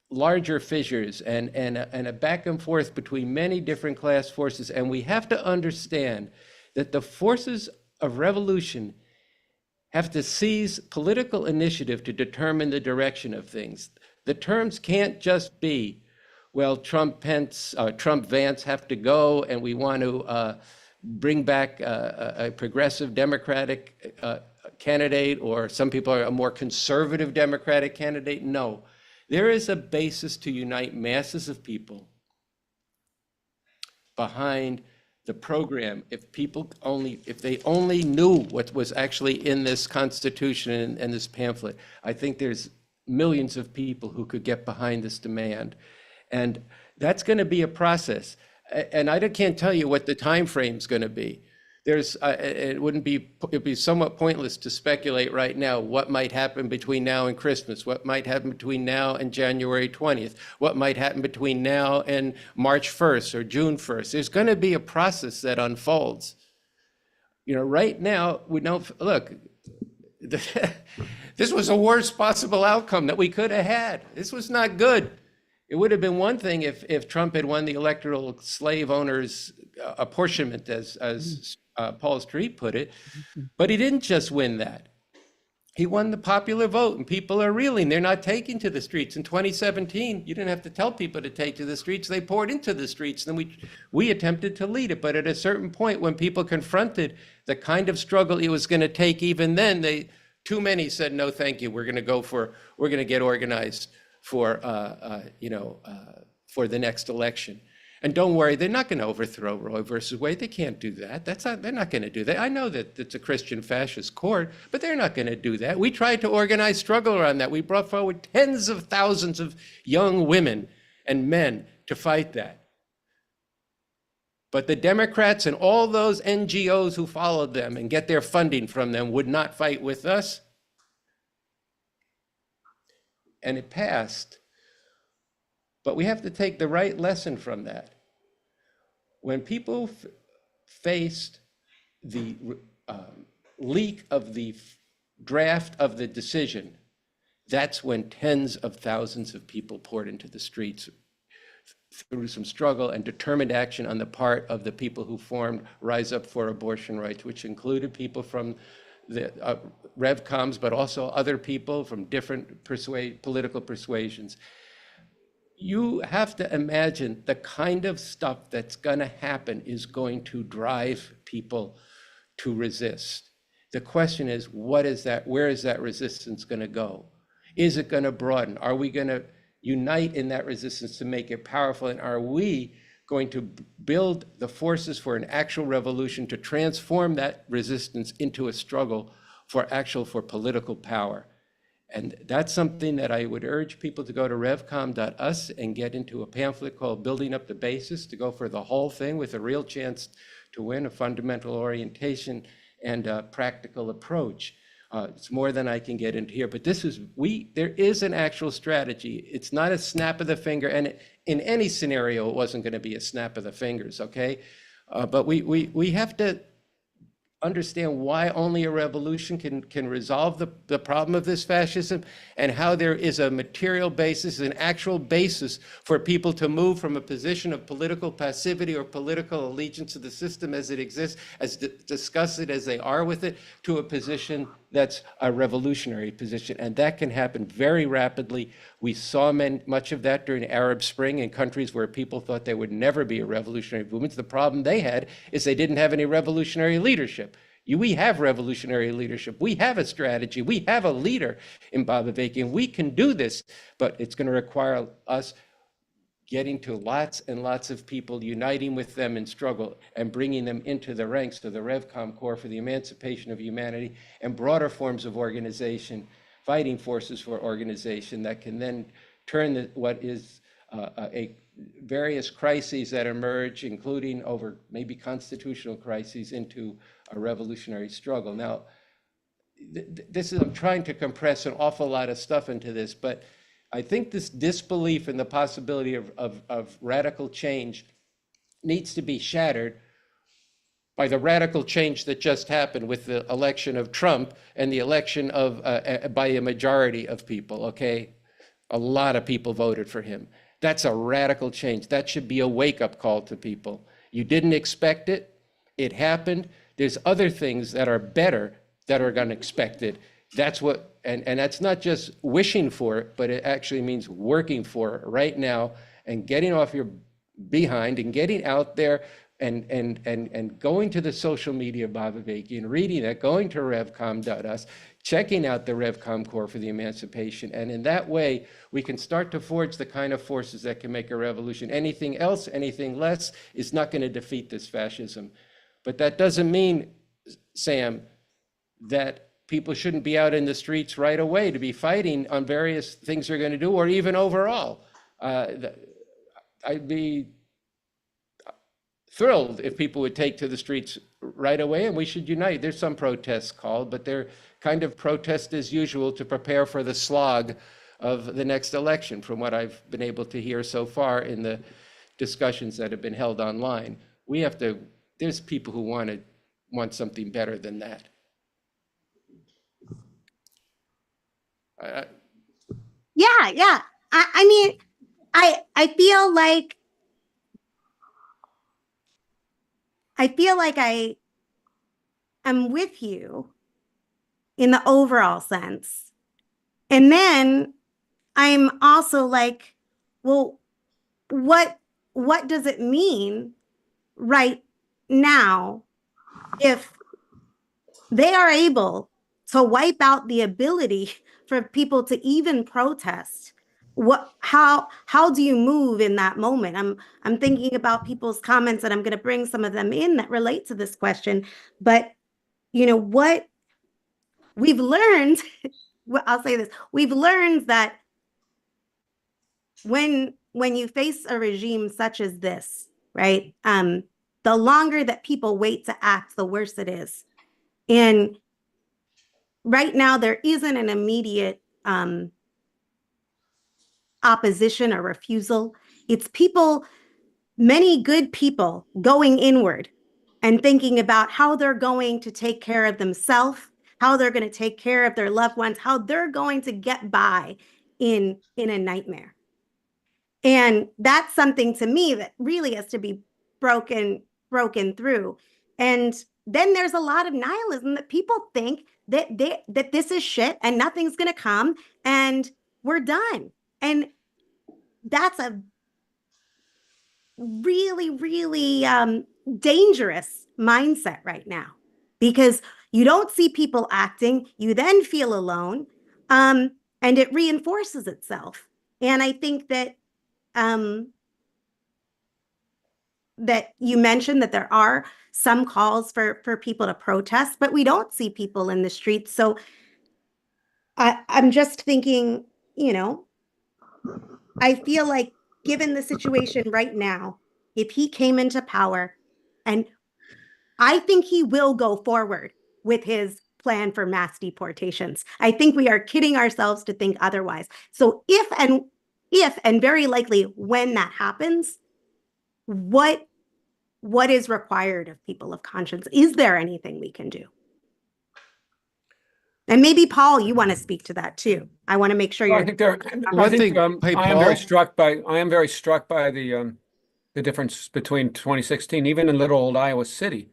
larger fissures and a back and forth between many different class forces. And we have to understand that the forces of revolution have to seize political initiative to determine the direction of things. The terms can't just be, well, Trump, Vance have to go, and we want to bring back a progressive Democratic candidate, or some people are a more conservative Democratic candidate. No, there is a basis to unite masses of people behind the program. If they only knew what was actually in this Constitution and this pamphlet, I think there's millions of people who could get behind this demand. And that's going to be a process. And I can't tell you what the time frame is going to be. It'd be somewhat pointless to speculate right now what might happen between now and Christmas, what might happen between now and January 20th, what might happen between now and March 1st or June 1st. There's going to be a process that unfolds. Right now, we know, look, this was the worst possible outcome that we could have had. This was not good. It would have been one thing if Trump had won the electoral slave owners apportionment, as Paul Street put it, but he didn't just win that. He won the popular vote, and people are reeling. They're not taking to the streets. In 2017, you didn't have to tell people to take to the streets. They poured into the streets, and we attempted to lead it. But at a certain point, when people confronted the kind of struggle it was going to take, even then, too many said, no, thank you. We're going to get organized for the next election. And don't worry, they're not going to overthrow Roe versus Wade. They can't do that. They're not going to do that. I know that it's a Christian fascist court, but they're not going to do that. We tried to organize struggle around that. We brought forward tens of thousands of young women and men to fight that. But the Democrats and all those NGOs who followed them and get their funding from them would not fight with us. And it passed. But we have to take the right lesson from that. When people faced the leak of the draft of the decision, that's when tens of thousands of people poured into the streets through some struggle and determined action on the part of the people who formed Rise Up for Abortion Rights, which included people from the RevComs, but also other people from different political persuasions. You have to imagine the kind of stuff that's going to happen is going to drive people to resist. The question is, what is that? Where is that resistance going to go? Is it going to broaden? Are we going to unite in that resistance to make it powerful? And are we going to build the forces for an actual revolution to transform that resistance into a struggle for political power? And that's something that I would urge people to go to revcom.us and get into a pamphlet called Building Up the Basis, to go for the whole thing with a real chance to win, a fundamental orientation and a practical approach. It's more than I can get into here, but there is an actual strategy. It's not a snap of the finger, and in any scenario, it wasn't going to be a snap of the fingers, okay? But we have to understand why only a revolution can resolve the problem of this fascism, and how there is a material basis, an actual basis for people to move from a position of political passivity or political allegiance to the system as it exists, as disgusted as they are with it, to a position that's a revolutionary position. And that can happen very rapidly. We saw much of that during Arab Spring in countries where people thought there would never be a revolutionary movement. The problem they had is they didn't have any revolutionary leadership. We have revolutionary leadership. We have a strategy. We have a leader in Baba Veki, and we can do this, but it's going to require us getting to lots and lots of people, uniting with them in struggle and bringing them into the ranks of the RevCom Corps for the emancipation of humanity, and broader forms of organization, fighting forces for organization that can then turn what is a various crises that emerge, including over maybe constitutional crises, into a revolutionary struggle. Now, this is, I'm trying to compress an awful lot of stuff into this, but I think this disbelief in the possibility of radical change needs to be shattered by the radical change that just happened with the election of Trump and the election of by a majority of people. Okay, a lot of people voted for him. That's a radical change. That should be a wake-up call to people. You didn't expect it. It happened. There's other things that are better that are unexpected. That's what, and that's not just wishing for it, but it actually means working for it right now and getting off your behind and getting out there and going to the social media of Bavavaki and reading it, going to revcom.us, checking out the Revcom Corps for the Emancipation. And in that way, we can start to forge the kind of forces that can make a revolution. Anything else, anything less, is not going to defeat this fascism. But that doesn't mean, Sam, that people shouldn't be out in the streets right away to be fighting on various things they're going to do, or even overall. I'd be thrilled if people would take to the streets right away, and we should unite. There's some protests called, but they're kind of protest as usual to prepare for the slog of the next election, from what I've been able to hear so far in the discussions that have been held online. We have to, there's people who want something better than that. Yeah. I mean, I feel like I am with you in the overall sense. And then I'm also like, well, what does it mean right now if they are able to wipe out the ability for people to even protest? How do you move in that moment? I'm thinking about people's comments, and I'm going to bring some of them in that relate to this question. But what we've learned, I'll say this, we've learned that when you face a regime such as this, right, the longer that people wait to act, the worse it is. And right now, there isn't an immediate opposition or refusal. It's people, many good people, going inward and thinking about how they're going to take care of themselves, how they're going to take care of their loved ones, how they're going to get by in a nightmare. And that's something to me that really has to be broken through. And then there's a lot of nihilism that people think that this is shit and nothing's going to come and we're done. And that's a really, really dangerous mindset right now, because you don't see people acting, you then feel alone, and it reinforces itself. And I think that that you mentioned that there are some calls for people to protest, but we don't see people in the streets. So I'm just thinking, I feel like, given the situation right now, if he came into power, and I think he will go forward with his plan for mass deportations. I think we are kidding ourselves to think otherwise. So if and very likely when that happens, what is required of people of conscience? Is there anything we can do? And maybe, Paul, you want to speak to that too. I want to make sure Well, you're. I think there. One I think thing, hey, I am very Paul. struck by. I am very struck by the difference between 2016, even in little old Iowa City.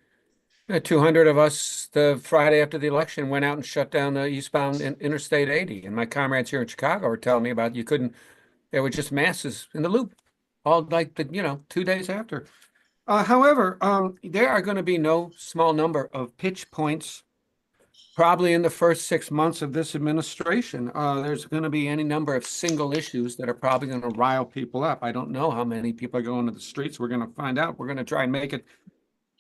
200 of us the Friday after the election went out and shut down the eastbound Interstate 80. And my comrades here in Chicago were telling me about, you couldn't. There were just masses in the loop, all like 2 days after. However, there are going to be no small number of pitch points probably in the first 6 months of this administration. There's going to be any number of single issues that are probably going to rile people up. I don't know how many people are going to the streets. We're going to find out. We're going to try and make it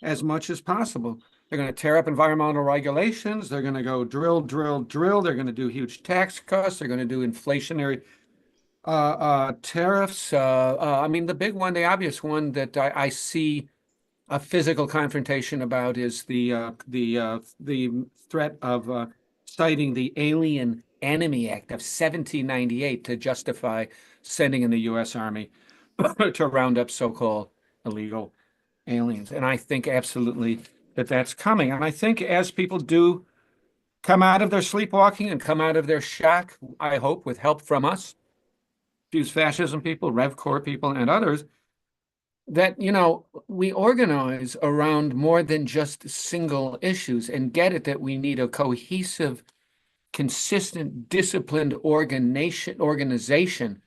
as much as possible. They're going to tear up environmental regulations. They're going to go drill. They're going to do huge tax cuts. They're going to do inflationary Tariffs. I mean, the big one, the obvious one that I see a physical confrontation about is the threat of citing the Alien Enemy Act of 1798 to justify sending in the U.S. Army to round up so-called illegal aliens. And I think absolutely that that's coming. And I think as people do come out of their sleepwalking and come out of their shock, I hope with help from us, these fascism people, Rev Corps people, and others, that, we organize around more than just single issues and get it that we need a cohesive, consistent, disciplined organization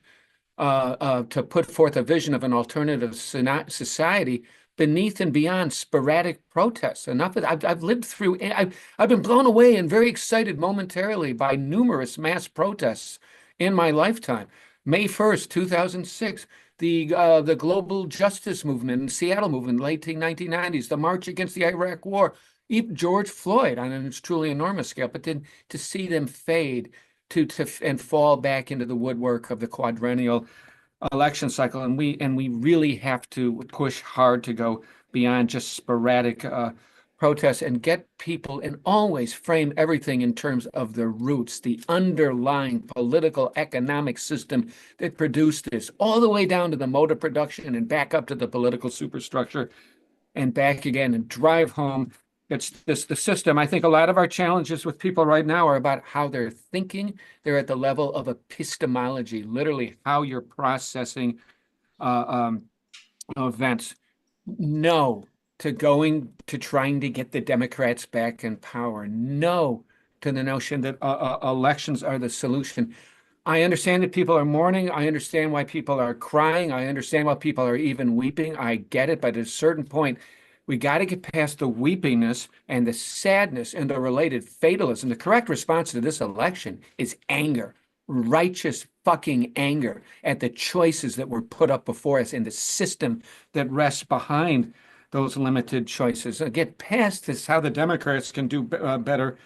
to put forth a vision of an alternative society beneath and beyond sporadic protests. Enough of I've lived through, I've been blown away and very excited momentarily by numerous mass protests in my lifetime. May 1st, 2006, the global justice movement in Seattle movement, late 1990s, the march against the Iraq War, even George Floyd on a truly enormous scale, but then to see them fade and fall back into the woodwork of the quadrennial election cycle, and we really have to push hard to go beyond just sporadic protests and get people and always frame everything in terms of the roots, the underlying political economic system that produced this, all the way down to the mode of production and back up to the political superstructure and back again and drive home. It's the system. I think a lot of our challenges with people right now are about how they're thinking. They're at the level of epistemology, literally how you're processing uh, um, events. No to going to trying to get the Democrats back in power. No to the notion that elections are the solution. I understand that people are mourning. I understand why people are crying. I understand why people are even weeping. I get it. But at a certain point, we got to get past the weepiness and the sadness and the related fatalism. The correct response to this election is anger, righteous fucking anger at the choices that were put up before us and the system that rests behind those limited choices. Get past this, how the Democrats can do better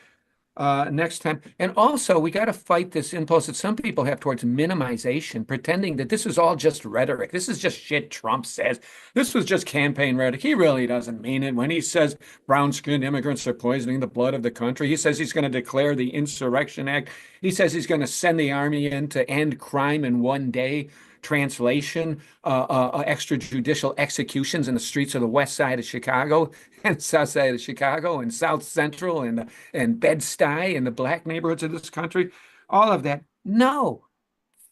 next time. And also, we got to fight this impulse that some people have towards minimization, pretending that this is all just rhetoric. This is just shit Trump says. This was just campaign rhetoric. He really doesn't mean it. When he says brown-skinned immigrants are poisoning the blood of the country, he says he's going to declare the Insurrection Act. He says he's going to send the army in to end crime in one day. Translation, extrajudicial executions in the streets of the west side of Chicago and south side of Chicago and South Central and Bed-Stuy and the black neighborhoods of this country. All of that. No,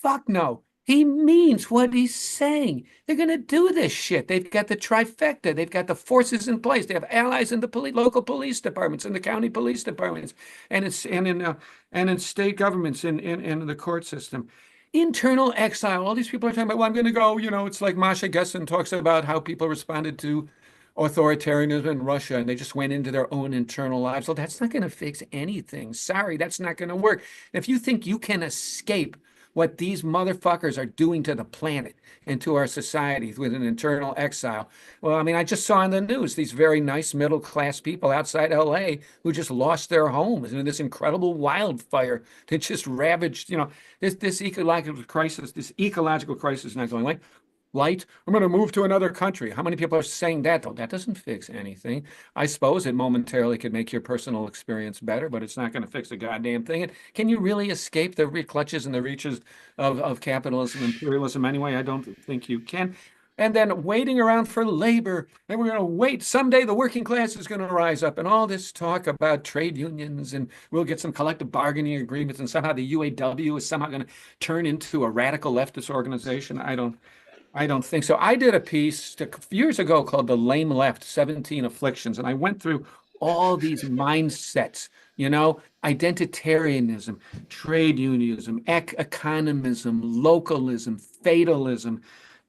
fuck no. He means what he's saying. They're going to do this shit. They've got the trifecta. They've got the forces in place. They have allies in the local police departments and the county police departments, and in state governments in the court system. Internal exile. All these people are talking about, well, I'm going to go, it's like Masha Gessen talks about how people responded to authoritarianism in Russia and they just went into their own internal lives. Well, that's not going to fix anything. Sorry, that's not going to work. If you think you can escape what these motherfuckers are doing to the planet and to our society with an internal exile. Well, I mean, I just saw in the news these very nice middle class people outside LA who just lost their homes in this incredible wildfire that just ravaged, this ecological crisis, is not going away. Light, I'm going to move to another country. How many people are saying that? Though that doesn't fix anything. I suppose it momentarily could make your personal experience better, but it's not going to fix a goddamn thing. And can you really escape the clutches and the reaches of capitalism, imperialism anyway? I don't think you can. And then waiting around for labor, and we're going to wait. Someday the working class is going to rise up, and all this talk about trade unions, and we'll get some collective bargaining agreements, and somehow the UAW is somehow going to turn into a radical leftist organization. I don't think so. I did a piece years ago called The Lame Left, 17 Afflictions, and I went through all these mindsets, identitarianism, trade unionism, economism, localism, fatalism,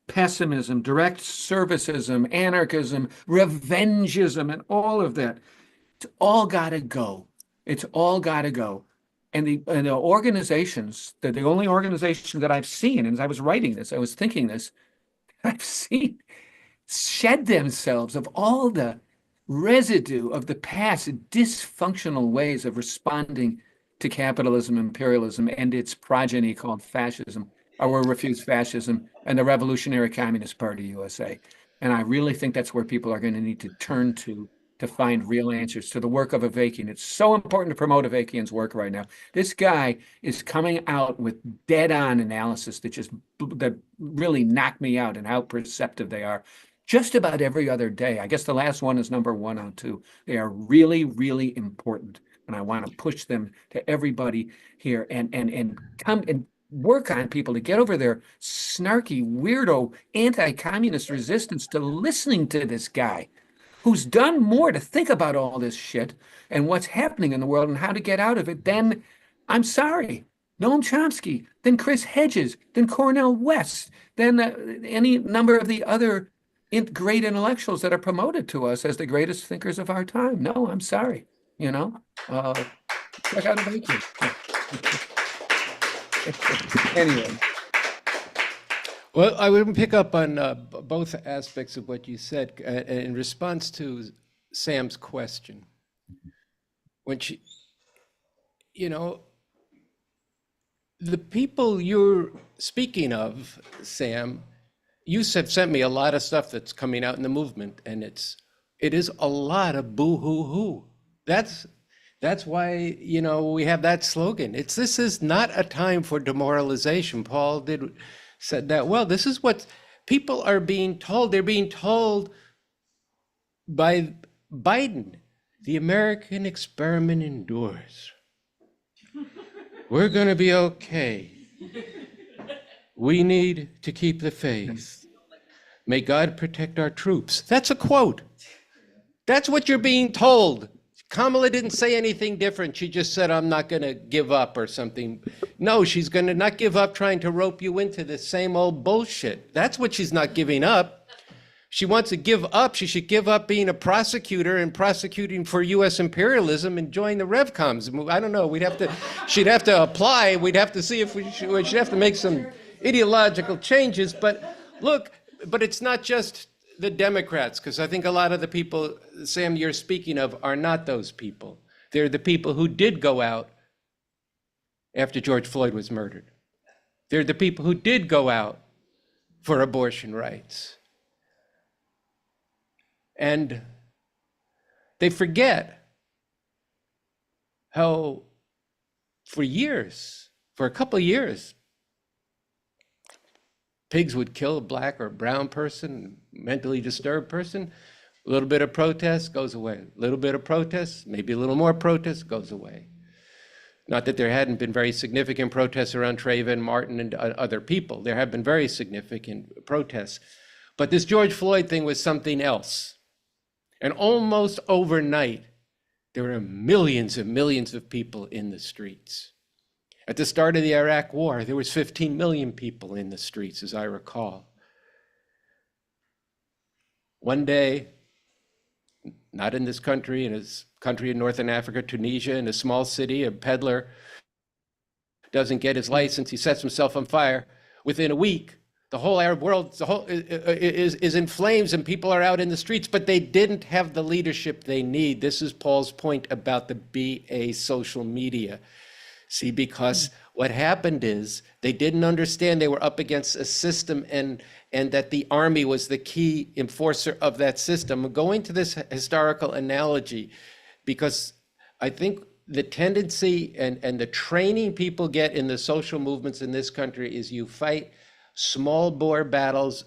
pessimism, direct servicism, anarchism, revengism, and all of that. It's all got to go. It's all got to go. And the organizations, the only organization that I've seen, and as I was writing this, I was thinking this, I've seen shed themselves of all the residue of the past dysfunctional ways of responding to capitalism, imperialism, and its progeny called fascism. or we'll refuse fascism and the Revolutionary Communist Party USA. And I really think that's where people are going to need to turn to find real answers to the work of Avakian. It's so important to promote Avakian's work right now. This guy is coming out with dead-on analysis that really knock me out and how perceptive they are. Just about every other day. I guess the last one is number 102. They are really, really important. And I want to push them to everybody here and come and work on people to get over their snarky, weirdo, anti-communist resistance to listening to this guy who's done more to think about all this shit and what's happening in the world and how to get out of it than, I'm sorry, Noam Chomsky, than Chris Hedges, than Cornel West, than any number of the other great intellectuals that are promoted to us as the greatest thinkers of our time. No, I'm sorry, you know. Check out Avakian. Anyway. Well, I would pick up on both aspects of what you said in response to Sam's question. When she, you know, the people you're speaking of, Sam, you have sent me a lot of stuff that's coming out in the movement, and it is a lot of boo-hoo-hoo. That's why, you know, we have that slogan. This is not a time for demoralization. Paul said that. Well, this is what people are being told. They're being told by Biden, the American experiment endures. We're going to be okay. We need to keep the faith. May God protect our troops. That's a quote. That's what you're being told. Kamala didn't say anything different. She just said, I'm not going to give up or something. No, she's going to not give up trying to rope you into the same old bullshit. That's what she's not giving up. She wants to give up. She should give up being a prosecutor and prosecuting for U.S. imperialism and join the RevComs. I don't know. She'd have to apply. We'd have to see if she'd have to make some ideological changes. But look, but it's not just the Democrats, because I think a lot of the people, Sam, you're speaking of are not those people. They're the people who did go out after George Floyd was murdered. They're the people who did go out for abortion rights. And they forget how for a couple of years, pigs would kill a black or brown person, mentally disturbed person. A little bit of protest goes away. A little bit of protest, maybe a little more protest, goes away. Not that there hadn't been very significant protests around Trayvon Martin and other people. There have been very significant protests. But this George Floyd thing was something else. And almost overnight, there were millions and millions of people in the streets. At the start of the Iraq War, there was 15 million people in the streets, as I recall. One day, not in this country, in a country in Northern Africa, Tunisia, in a small city, a peddler doesn't get his license, he sets himself on fire. Within a week, the whole Arab world is in flames and people are out in the streets, but they didn't have the leadership they need. This is Paul's point about the BA social media. See, because what happened is they didn't understand they were up against a system and that the army was the key enforcer of that system. I'm going to this historical analogy because I think the tendency and the training people get in the social movements in this country is you fight small bore battles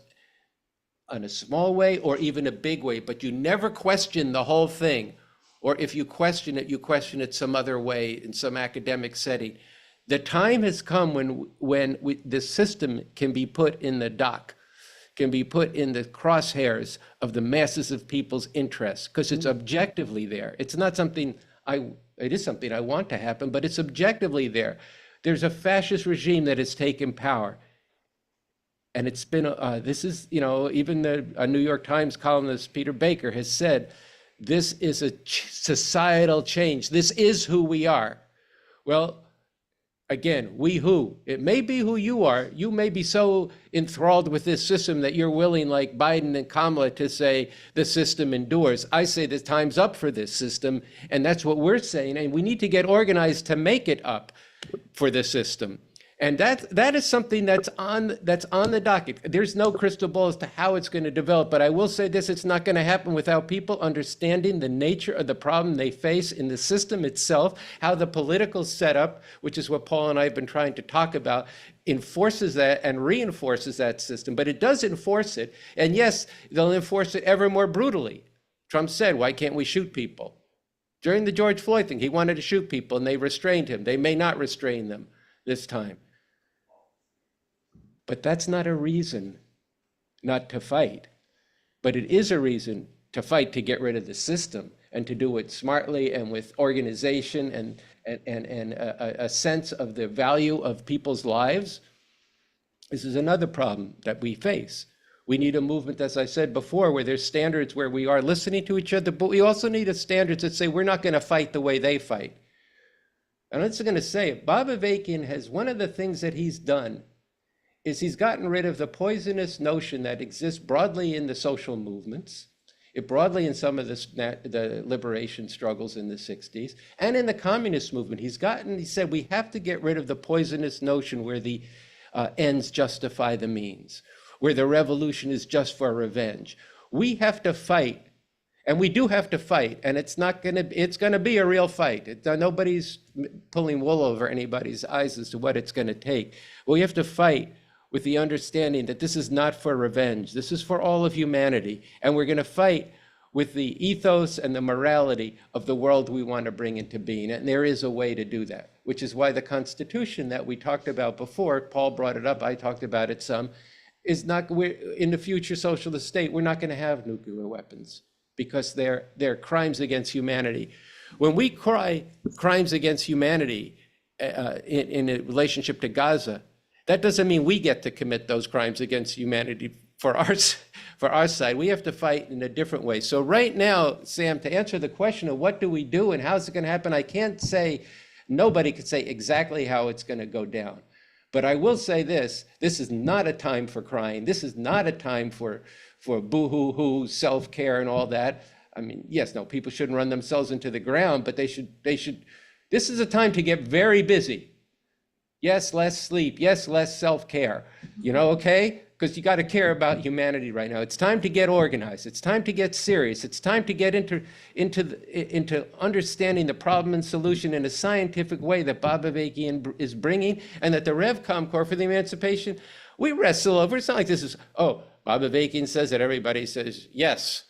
in a small way or even a big way, but you never question the whole thing. Or if you question it some other way in some academic setting. The time has come when the system can be put in the dock, can be put in the crosshairs of the masses of people's interests, because it's objectively there. It's not something it is something I want to happen, but it's objectively there. There's a fascist regime that has taken power. And it's been, this is, you know, even a New York Times columnist, Peter Baker, has said, this is a societal change. This is who we are. Well, again, we who? It may be who you are. You may be so enthralled with this system that you're willing, like Biden and Kamala, to say the system endures. I say the time's up for this system, and that's what we're saying. And we need to get organized to make it up for the system. And that is something that's on the docket. There's no crystal ball as to how it's going to develop, but I will say this: it's not going to happen without people understanding the nature of the problem they face in the system itself, how the political setup, which is what Paul and I have been trying to talk about, enforces that and reinforces that system. But it does enforce it, and yes, they'll enforce it ever more brutally. Trump said, "Why can't we shoot people?" During the George Floyd thing, he wanted to shoot people, and they restrained him. They may not restrain them this time. But that's not a reason not to fight. But it is a reason to fight to get rid of the system and to do it smartly and with organization and a sense of the value of people's lives. This is another problem that we face. We need a movement, as I said before, where there's standards where we are listening to each other, but we also need a standards that say we're not going to fight the way they fight. And I'm just going to say, Bob Avakian has, one of the things that he's done is he's gotten rid of the poisonous notion that exists broadly in the social movements, broadly in some of the liberation struggles in the 60s, and in the communist movement. He said, we have to get rid of the poisonous notion where the ends justify the means, where the revolution is just for revenge. We have to fight, and we do have to fight, and it's going to be a real fight. Nobody's pulling wool over anybody's eyes as to what it's going to take. We have to fight with the understanding that this is not for revenge. This is for all of humanity. And we're going to fight with the ethos and the morality of the world we want to bring into being. And there is a way to do that, which is why the Constitution that we talked about before, Paul brought it up, I talked about it some, is not, in the future socialist state, we're not going to have nuclear weapons because they're crimes against humanity. When we cry crimes against humanity in a relationship to Gaza, that doesn't mean we get to commit those crimes against humanity for our side. We have to fight in a different way. So right now, Sam, to answer the question of what do we do and how's it going to happen, I can't say, nobody could say exactly how it's going to go down. But I will say this is not a time for crying. This is not a time for boo-hoo-hoo, self-care and all that. I mean, yes, no, people shouldn't run themselves into the ground, but they should, this is a time to get very busy. Yes, less sleep. Yes, less self-care. Okay? Because you got to care about humanity right now. It's time to get organized. It's time to get serious. It's time to get into understanding the problem and solution in a scientific way that Bob Avakian is bringing, and that the RevCom Corps for the Emancipation, we wrestle over. It's not like this is, oh, Bob Avakian says that everybody says yes.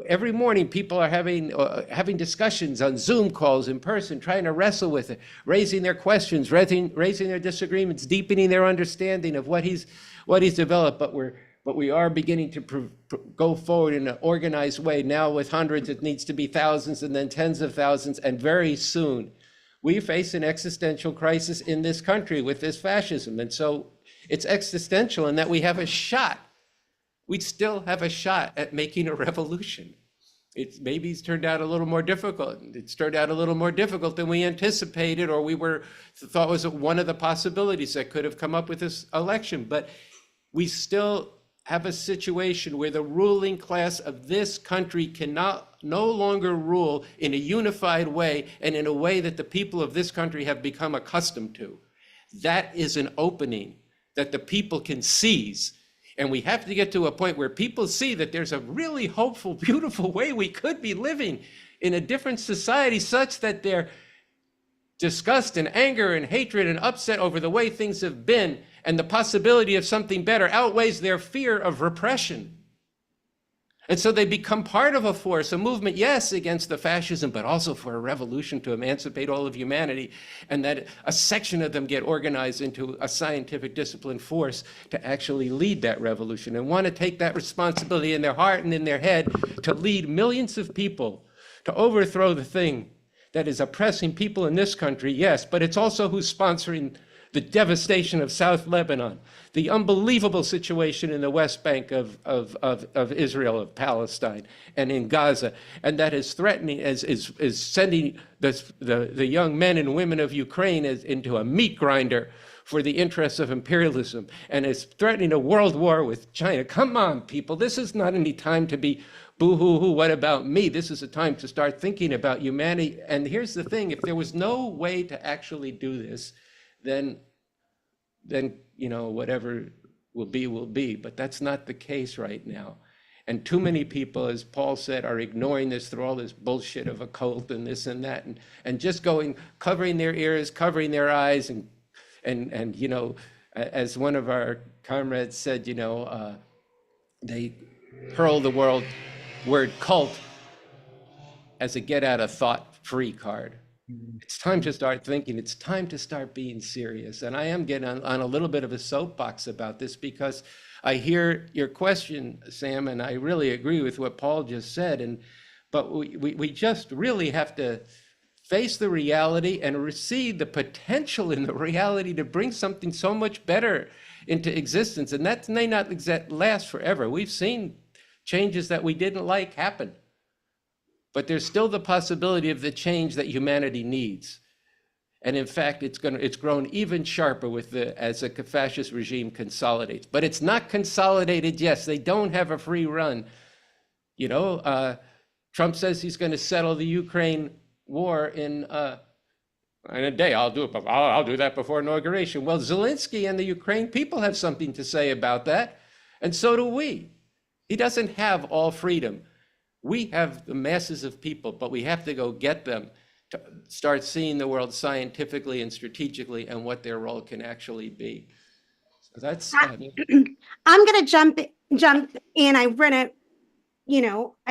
Every morning people are having discussions on Zoom calls in person, trying to wrestle with it, raising their questions, raising their disagreements, deepening their understanding of what he's developed. But we are beginning to go forward in an organized way. Now with hundreds, it needs to be thousands and then tens of thousands. And very soon, we face an existential crisis in this country with this fascism. And so it's existential in that we have a shot. We'd still have a shot at making a revolution. Maybe it's turned out a little more difficult. It's turned out a little more difficult than we anticipated, or we thought was one of the possibilities that could have come up with this election. But we still have a situation where the ruling class of this country no longer rule in a unified way and in a way that the people of this country have become accustomed to. That is an opening that the people can seize. And we have to get to a point where people see that there's a really hopeful, beautiful way we could be living in a different society, such that their disgust and anger and hatred and upset over the way things have been and the possibility of something better outweighs their fear of repression. And so they become part of a force, a movement, yes, against the fascism, but also for a revolution to emancipate all of humanity, and that a section of them get organized into a scientific discipline force to actually lead that revolution and want to take that responsibility in their heart and in their head to lead millions of people to overthrow the thing that is oppressing people in this country, yes, but it's also who's sponsoring the devastation of South Lebanon, the unbelievable situation in the West Bank of Israel, of Palestine, and in Gaza, and that is threatening, is sending the young men and women of Ukraine into a meat grinder for the interests of imperialism, and is threatening a world war with China. Come on, people, this is not any time to be boo-hoo-hoo, what about me? This is a time to start thinking about humanity. And here's the thing, if there was no way to actually do this, then then, whatever will be. But that's not the case right now. And too many people, as Paul said, are ignoring this through all this bullshit of a cult and this and that, and just covering their ears, covering their eyes, and as one of our comrades said, they hurl the word cult as a get out of thought free card. It's time to start thinking. It's time to start being serious. And I am getting on a little bit of a soapbox about this because I hear your question, Sam, and I really agree with what Paul just said. But we just really have to face the reality and see the potential in the reality to bring something so much better into existence. And that may not last forever. We've seen changes that we didn't like happen. But there's still the possibility of the change that humanity needs. And in fact, it's grown even sharper as a fascist regime consolidates. But it's not consolidated, yes, they don't have a free run. Trump says he's going to settle the Ukraine war in a day. I'll do that before inauguration. Well, Zelensky and the Ukraine people have something to say about that, and so do we. He doesn't have all freedom. We have the masses of people, but we have to go get them to start seeing the world scientifically and strategically and what their role can actually be. So that's. I'm going to jump in. I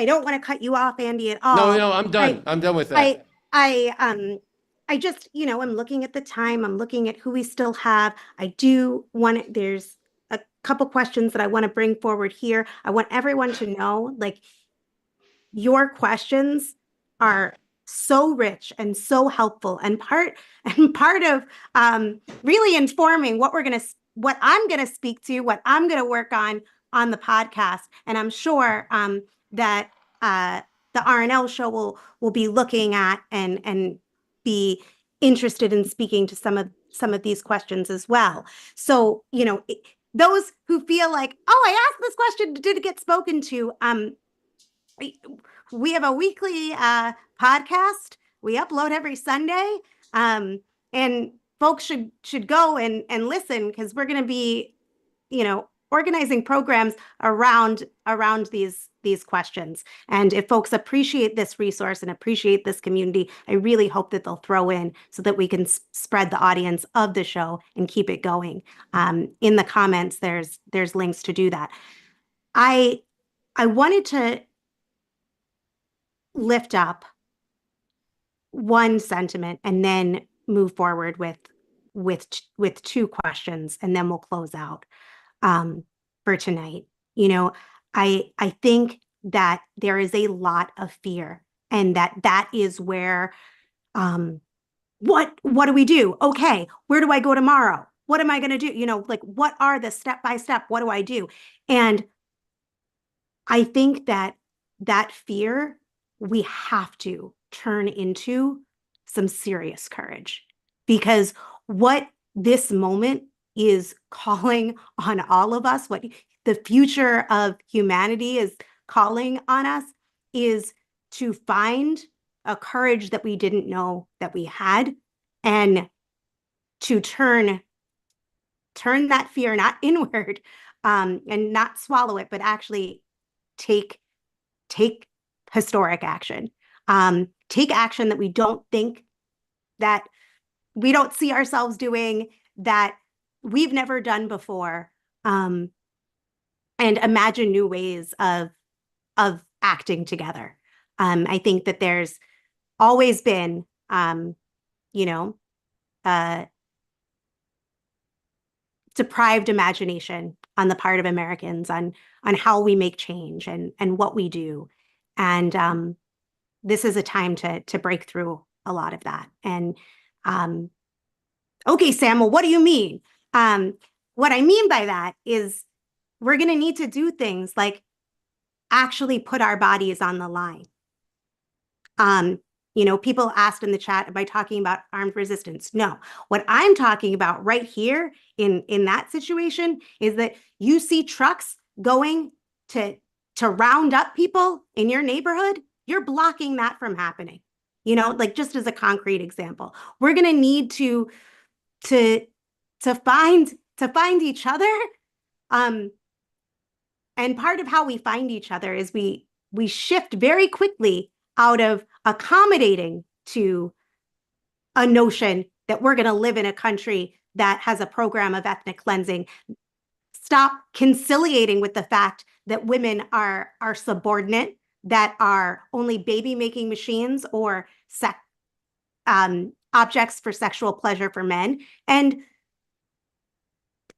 don't want to cut you off, Andy, at all. No, I'm done. I'm done with that. I just, I'm looking at the time. I'm looking at who we still have. There's a couple questions that I want to bring forward here. I want everyone to know, like, your questions are so rich and so helpful and part of really informing what I'm going to speak to, what I'm going to work on the podcast. And I'm sure that the RNL show will be looking at and be interested in speaking to some of these questions as well. So, those who feel like, oh, I asked this question, did it get spoken to? We have a weekly podcast. We upload every Sunday, and folks should go and listen, because we're going to be, organizing programs around these questions. And if folks appreciate this resource and appreciate this community, I really hope that they'll throw in so that we can spread the audience of the show and keep it going. In the comments, there's links to do that. I wanted to lift up one sentiment and then move forward with two questions, and then we'll close out for tonight. I think that there is a lot of fear, and that is where what do we do? Okay, where do I go tomorrow? What am I going to do? Like, what are the step by step? What do I do? And I think that fear, we have to turn into some serious courage, because what this moment is calling on all of us, what the future of humanity is calling on us, is to find a courage that we didn't know that we had, and to turn that fear not inward, and not swallow it, but actually take historic action. Take action that we don't see ourselves doing, that we've never done before, and imagine new ways of acting together. I think that there's always been, deprived imagination on the part of Americans on how we make change and what we do. And this is a time to break through a lot of that. And okay, Sam, well, what do you mean? What I mean by that is we're going to need to do things like actually put our bodies on the line. People asked in the chat, am I talking about armed resistance? No. What I'm talking about right here in that situation is that you see trucks going to round up people in your neighborhood, you're blocking that from happening. Like, just as a concrete example, we're going to need to find to find each other. Um, and part of how we find each other is we shift very quickly out of accommodating to a notion that we're going to live in a country that has a program of ethnic cleansing. Stop conciliating with the fact that women are subordinate, that are only baby making machines or objects for sexual pleasure for men, and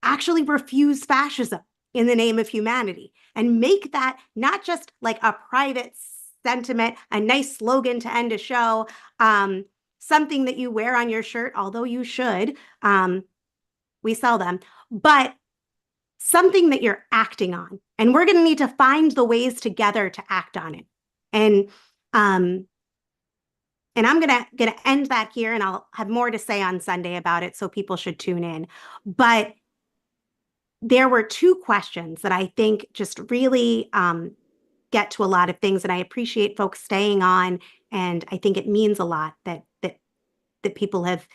actually refuse fascism in the name of humanity and make that not just like a private sentiment, a nice slogan to end a show, something that you wear on your shirt, although you should. We sell them, but something that you're acting on. And we're going to need to find the ways together to act on it. And I'm gonna end that here, and I'll have more to say on Sunday about it, so people should tune in. But there were two questions that I think just really get to a lot of things, and I appreciate folks staying on, and I think it means a lot that people have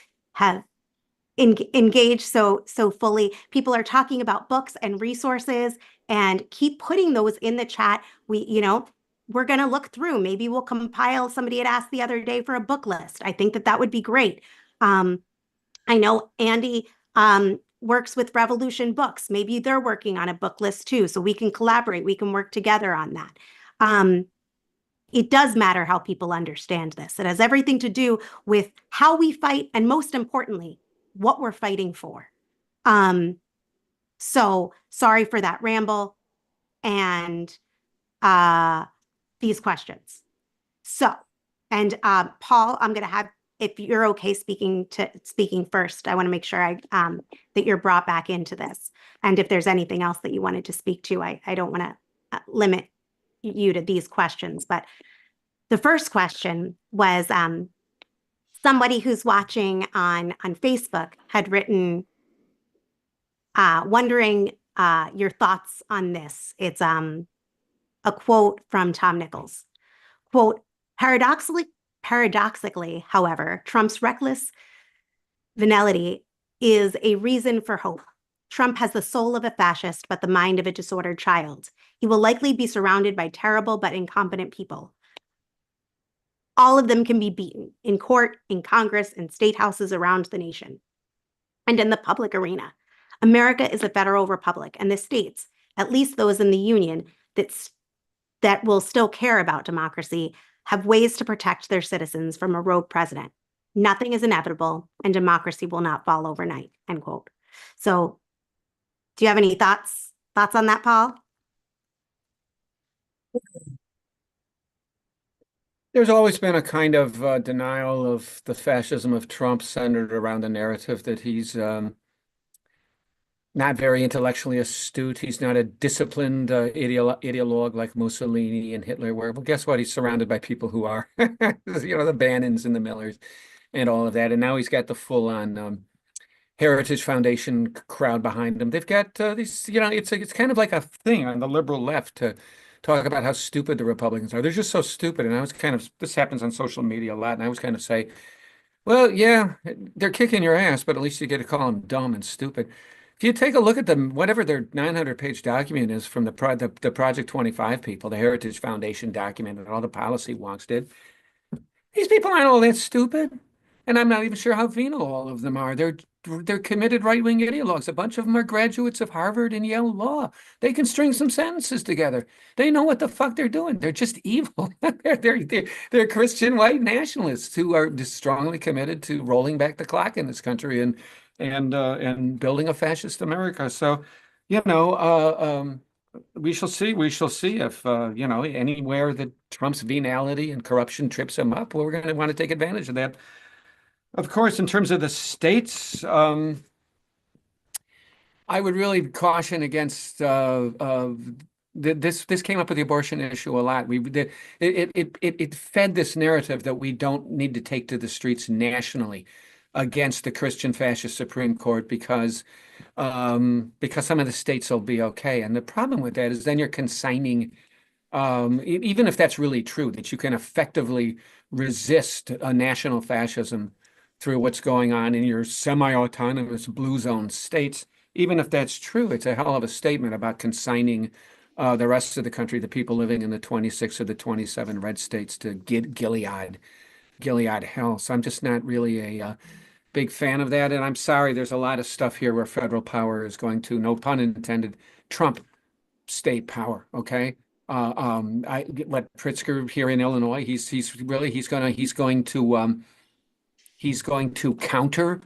engaged so fully. People are talking about books and resources, and keep putting those in the chat. We're going to look through. Maybe we'll compile. Somebody had asked the other day for a book list. I think that would be great. I know Andy works with Revolution Books. Maybe they're working on a book list too, so we can collaborate. We can work together on that. It does matter how people understand this. It has everything to do with how we fight, and most importantly, what we're fighting for. So sorry for that ramble and these questions. So, and Paul, I'm going to have, if you're okay speaking first, I want to make sure that you're brought back into this. And if there's anything else that you wanted to speak to, I don't want to limit you to these questions. But the first question was somebody who's watching on Facebook had written, wondering your thoughts on this. It's a quote from Tom Nichols. Quote, paradoxically, however, Trump's reckless venality is a reason for hope. Trump has the soul of a fascist, but the mind of a disordered child. He will likely be surrounded by terrible but incompetent people. All of them can be beaten in court, in Congress, in state houses around the nation, and in the public arena. America is a federal republic, and the states, at least those in the Union that will still care about democracy, have ways to protect their citizens from a rogue president. Nothing is inevitable, and democracy will not fall overnight, end quote. So do you have any thoughts on that, Paul? There's always been a kind of denial of the fascism of Trump centered around the narrative that he's not very intellectually astute. He's not a disciplined ideologue like Mussolini and Hitler were. Well, guess what? He's surrounded by people who are, the Bannons and the Millers and all of that. And now he's got the full-on Heritage Foundation crowd behind him. They've got these, it's kind of like a thing on the liberal left to talk about how stupid the Republicans are. They're just so stupid. And this happens on social media a lot. And I always kind of say, well, yeah, they're kicking your ass, but at least you get to call them dumb and stupid. If you take a look at them, whatever their 900-page document is from the Project 25 people, the Heritage Foundation document that all the policy wonks did, these people aren't all that stupid. And I'm not even sure how venal all of them are. They're committed right-wing ideologues. A bunch of them are graduates of Harvard and Yale Law. They can string some sentences together. They know what the fuck they're doing. They're just evil. They're Christian white nationalists who are just strongly committed to rolling back the clock in this country and building a fascist America. So, we shall see. We shall see if anywhere that Trump's venality and corruption trips him up, well, we're going to want to take advantage of that. Of course, in terms of the states, I would really caution against this came up with the abortion issue a lot. It fed this narrative that we don't need to take to the streets nationally against the Christian fascist Supreme Court because some of the states will be okay. And the problem with that is then you're consigning, even if that's really true, that you can effectively resist a national fascism through what's going on in your semi-autonomous blue zone states, even if that's true, it's a hell of a statement about consigning the rest of the country, the people living in the 26 or the 27 red states, to Gilead hell. So I'm just not really a big fan of that. And I'm sorry, there's a lot of stuff here where federal power is going to, no pun intended, trump state power. Okay. I let Pritzker here in Illinois. He's going to counter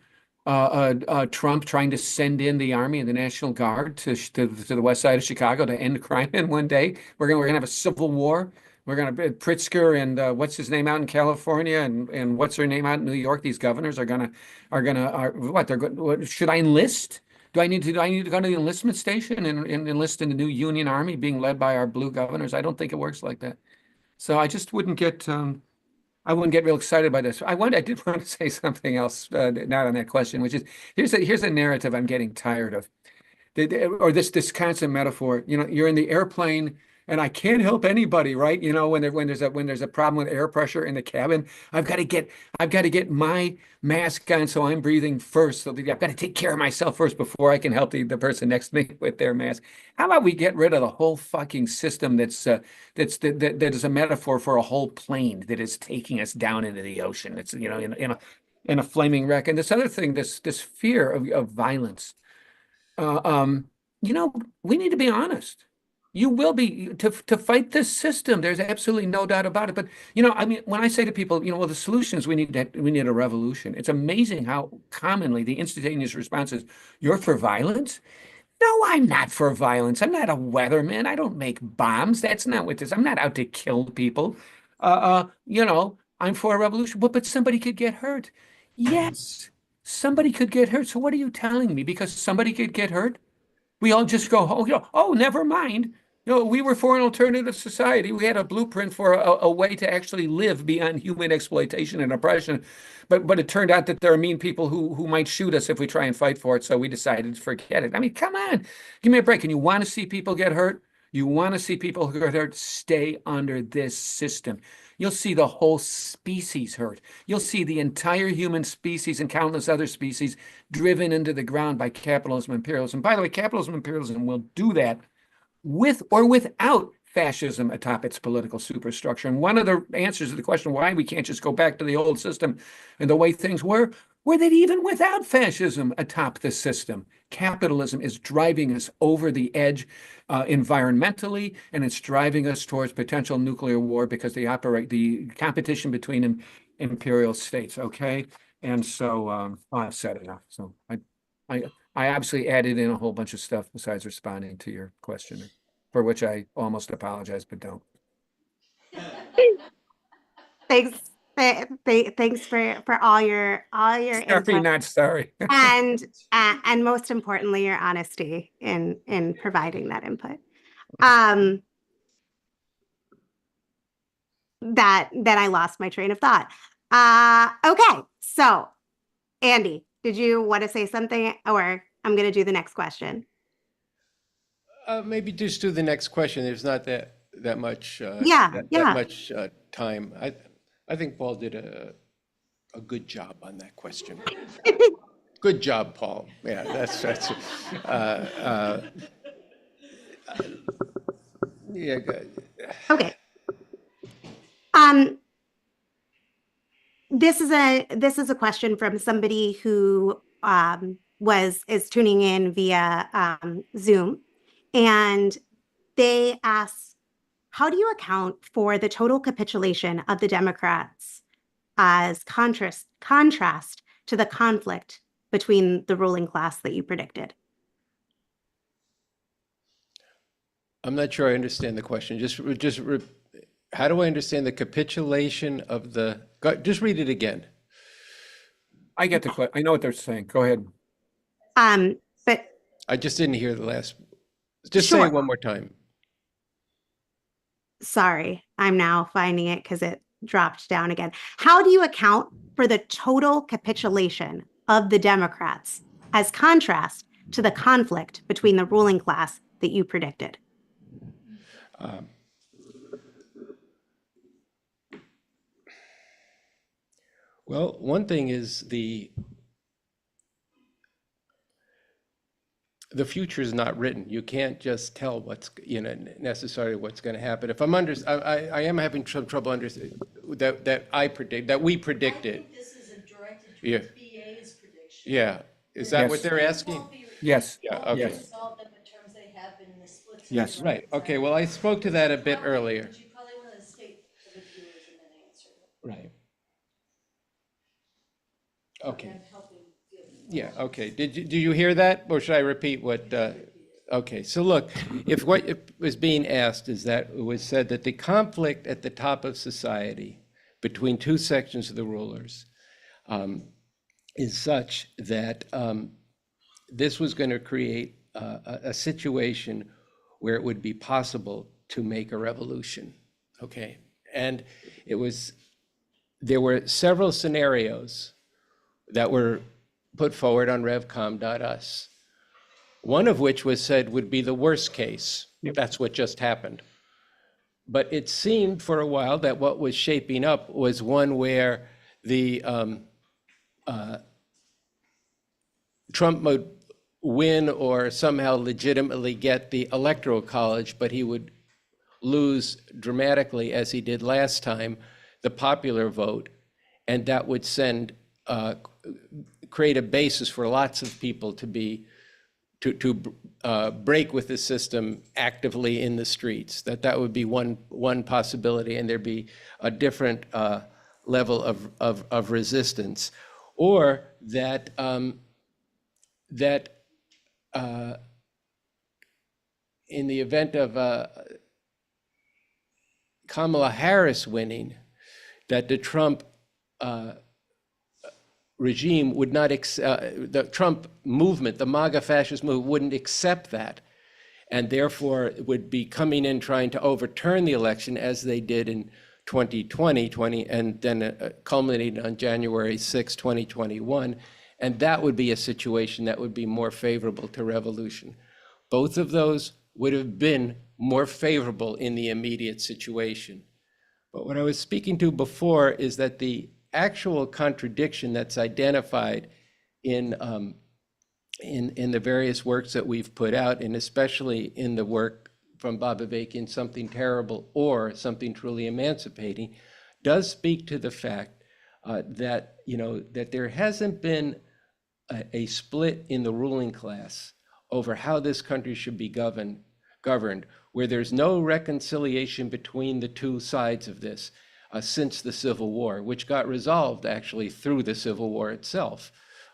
Trump trying to send in the Army and the National Guard to the west side of Chicago to end crime in one day. We're gonna have a civil war. We're gonna Pritzker and what's his name out in California and what's her name out in New York. These governors are what they're what, should I enlist? Do I need to go to the enlistment station and enlist in the new Union Army being led by our blue governors? I don't think it works like that. So I wouldn't get real excited by this. I did want to say something else, not on that question, which is here's a narrative I'm getting tired of. Or this constant metaphor. You're in the airplane, and I can't help anybody, right? When there's a problem with air pressure in the cabin, I've got to get my mask on, so I'm breathing first. So I've got to take care of myself first before I can help the person next to me with their mask. How about we get rid of the whole fucking system that is a metaphor for a whole plane that is taking us down into the ocean. It's in a flaming wreck. And this other thing, this fear of violence. Uh, um, we need to be honest. You will be to fight this system. There's absolutely no doubt about it. But I mean, when I say to people, well, the solution is we need a revolution. It's amazing how commonly the instantaneous response is, "You're for violence?" No, I'm not for violence. I'm not a weatherman. I don't make bombs. That's not what this. I'm not out to kill people. I'm for a revolution. But somebody could get hurt. Yes, somebody could get hurt. So what are you telling me? Because somebody could get hurt, we all just go, oh, never mind. No, we were for an alternative society. We had a blueprint for a way to actually live beyond human exploitation and oppression. But it turned out that there are mean people who might shoot us if we try and fight for it. So we decided to forget it. I mean, come on, give me a break. And you want to see people get hurt? You want to see people who get hurt? Stay under this system. You'll see the whole species hurt. You'll see the entire human species and countless other species driven into the ground by capitalism and imperialism. By the way, capitalism and imperialism will do that with or without fascism atop its political superstructure. And one of the answers to the question why we can't just go back to the old system and the way things were that even without fascism atop the system, capitalism is driving us over the edge environmentally, and it's driving us towards potential nuclear war because they operate the competition between imperial states. Okay. And so I've said enough. So I I absolutely added in a whole bunch of stuff besides responding to your question, for which I almost apologize, but don't. Thanks. Thanks for all your Sorry, input not sorry. and most importantly your honesty in providing that input. Um, that I lost my train of thought. Okay, so Andy, did you want to say something, or I'm going to do the next question? Maybe just do the next question. There's not that much Yeah, yeah. time. I think Paul did a good job on that question. Good job, Paul. Yeah, that's yeah. Good. Okay. Um, this is a question from somebody who is tuning in via Zoom, and they ask, how do you account for the total capitulation of the Democrats as contrast to the conflict between the ruling class that you predicted? I'm not sure I understand the question. How do I understand the capitulation of the? Just read it again. I get the question. I know what they're saying. Go ahead. But I just didn't hear the last. Just say sure. it one more time. Sorry, I'm now finding it because it dropped down again. How do you account for the total capitulation of the Democrats as contrast to the conflict between the ruling class that you predicted? Well, one thing is the future is not written. You can't just tell what's, necessarily what's going to happen. If I am having some trouble understanding that we I predicted. think this is directed Yeah. towards BA's prediction. Yeah. Is that what Yes. they're Things asking? Yes. Yeah, won't be okay. Yes. resolved in the terms they have been in the splits. Yes. Right. Okay. Well, I spoke to that a bit earlier. Would you probably want to state to the viewers and then answer it? Right. Okay. I'm helping viewers. Yeah, okay. Do you hear that, or should I repeat what? Okay, so look, if what was being asked is that it was said that the conflict at the top of society between two sections of the rulers is such that this was going to create a situation where it would be possible to make a revolution, okay? And there were several scenarios that were put forward on revcom.us. One of which was said would be the worst case. Yep. That's what just happened. But it seemed for a while that what was shaping up was one where the Trump would win or somehow legitimately get the electoral college, but he would lose dramatically, as he did last time, the popular vote, and that would create a basis for lots of people to break with the system actively in the streets. That would be one possibility, and there'd be a different level of resistance, or that in the event of Kamala Harris winning, that the Trump regime would not, the Trump movement, the MAGA fascist movement, wouldn't accept that, and therefore would be coming in trying to overturn the election as they did in 2020, and then culminating on January 6, 2021. And that would be a situation that would be more favorable to revolution. Both of those would have been more favorable in the immediate situation. But what I was speaking to before is that the actual contradiction that's identified in the various works that we've put out, and especially in the work from Bob Avakian, Something Terrible or Something Truly Emancipating, does speak to the fact that there hasn't been a split in the ruling class over how this country should be governed, where there's no reconciliation between the two sides of this since the Civil War, which got resolved actually through the Civil War itself.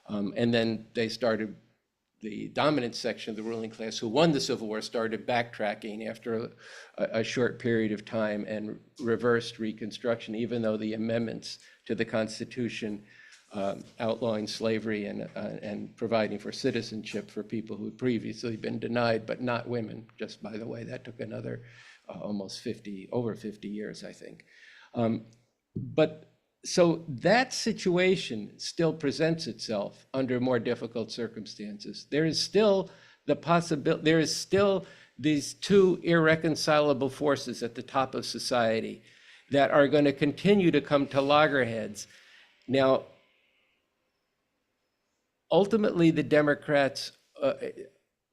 And then the dominant section of the ruling class who won the Civil War started backtracking after a short period of time and reversed Reconstruction, even though the amendments to the Constitution outlawing slavery and providing for citizenship for people who had previously been denied, but not women, just by the way, that took another over 50 years, I think. But so that situation still presents itself under more difficult circumstances. There is still the possibility, there is still these two irreconcilable forces at the top of society that are going to continue to come to loggerheads. Now, ultimately, the Democrats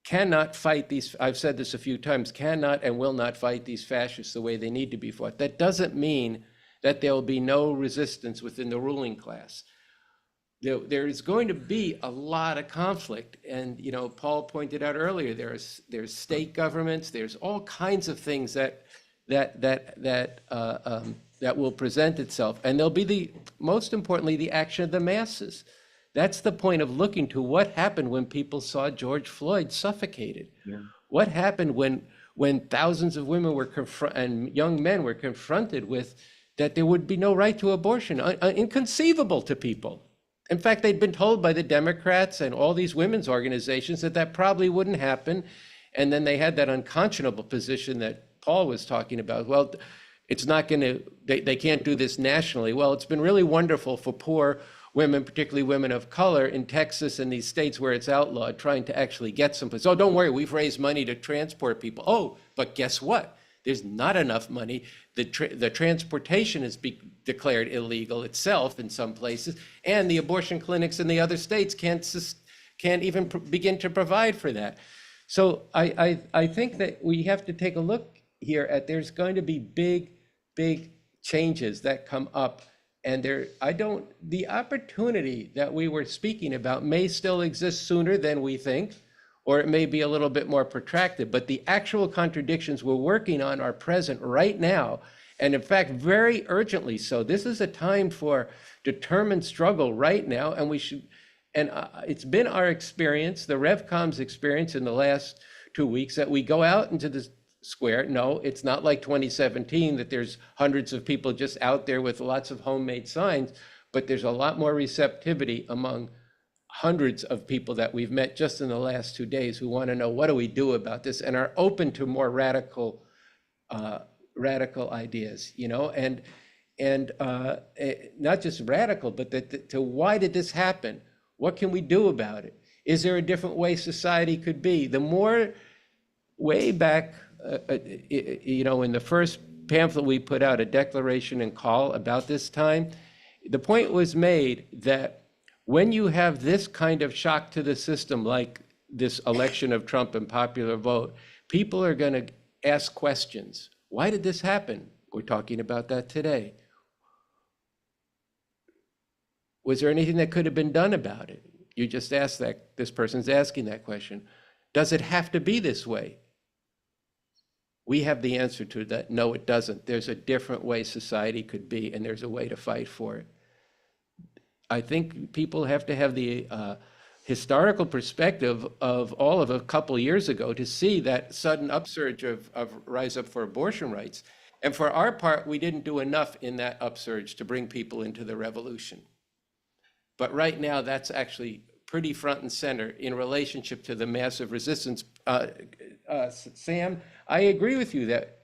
cannot fight these, I've said this a few times, cannot and will not fight these fascists the way they need to be fought. That doesn't mean that there will be no resistance within the ruling class. There is going to be a lot of conflict, and Paul pointed out earlier, there's state governments, there's all kinds of things that will present itself, and there'll be most importantly the action of the masses. That's the point of looking to what happened when people saw George Floyd suffocated. Yeah. What happened when thousands of women were and young men were confronted with that there would be no right to abortion, inconceivable to people. In fact, they'd been told by the Democrats and all these women's organizations that probably wouldn't happen. And then they had that unconscionable position that Paul was talking about. Well, it's not going to, they can't do this nationally. Well, it's been really wonderful for poor women, particularly women of color in Texas and these states where it's outlawed, trying to actually get someplace. Oh, don't worry, we've raised money to transport people. Oh, but guess what? There's not enough money. The transportation is declared illegal itself in some places, and the abortion clinics in the other states can't even begin to provide for that. So I think that we have to take a look here at there's going to be big changes that come up. And the opportunity that we were speaking about may still exist sooner than we think, or it may be a little bit more protracted, but the actual contradictions we're working on are present right now. And in fact, very urgently so. This is a time for determined struggle right now, and we should, and it's been our experience, the RevCom's experience in the last 2 weeks, that we go out into the square. No, it's not like 2017 that there's hundreds of people just out there with lots of homemade signs, but there's a lot more receptivity among hundreds of people that we've met just in the last 2 days who want to know, what do we do about this, and are open to more radical ideas, and not just radical, but to why did this happen? What can we do about it? Is there a different way society could be? The more way back, in the first pamphlet we put out, a declaration and call about this time, the point was made that when you have this kind of shock to the system, like this election of Trump and popular vote, people are going to ask questions. Why did this happen? We're talking about that today. Was there anything that could have been done about it? You just asked that, this person's asking that question. Does it have to be this way? We have the answer to that. No, it doesn't. There's a different way society could be, and there's a way to fight for it. I think people have to have the historical perspective of all of a couple of years ago to see that sudden upsurge of rise up for abortion rights. And for our part, we didn't do enough in that upsurge to bring people into the revolution. But right now, that's actually pretty front and center in relationship to the massive resistance. Sam, I agree with you that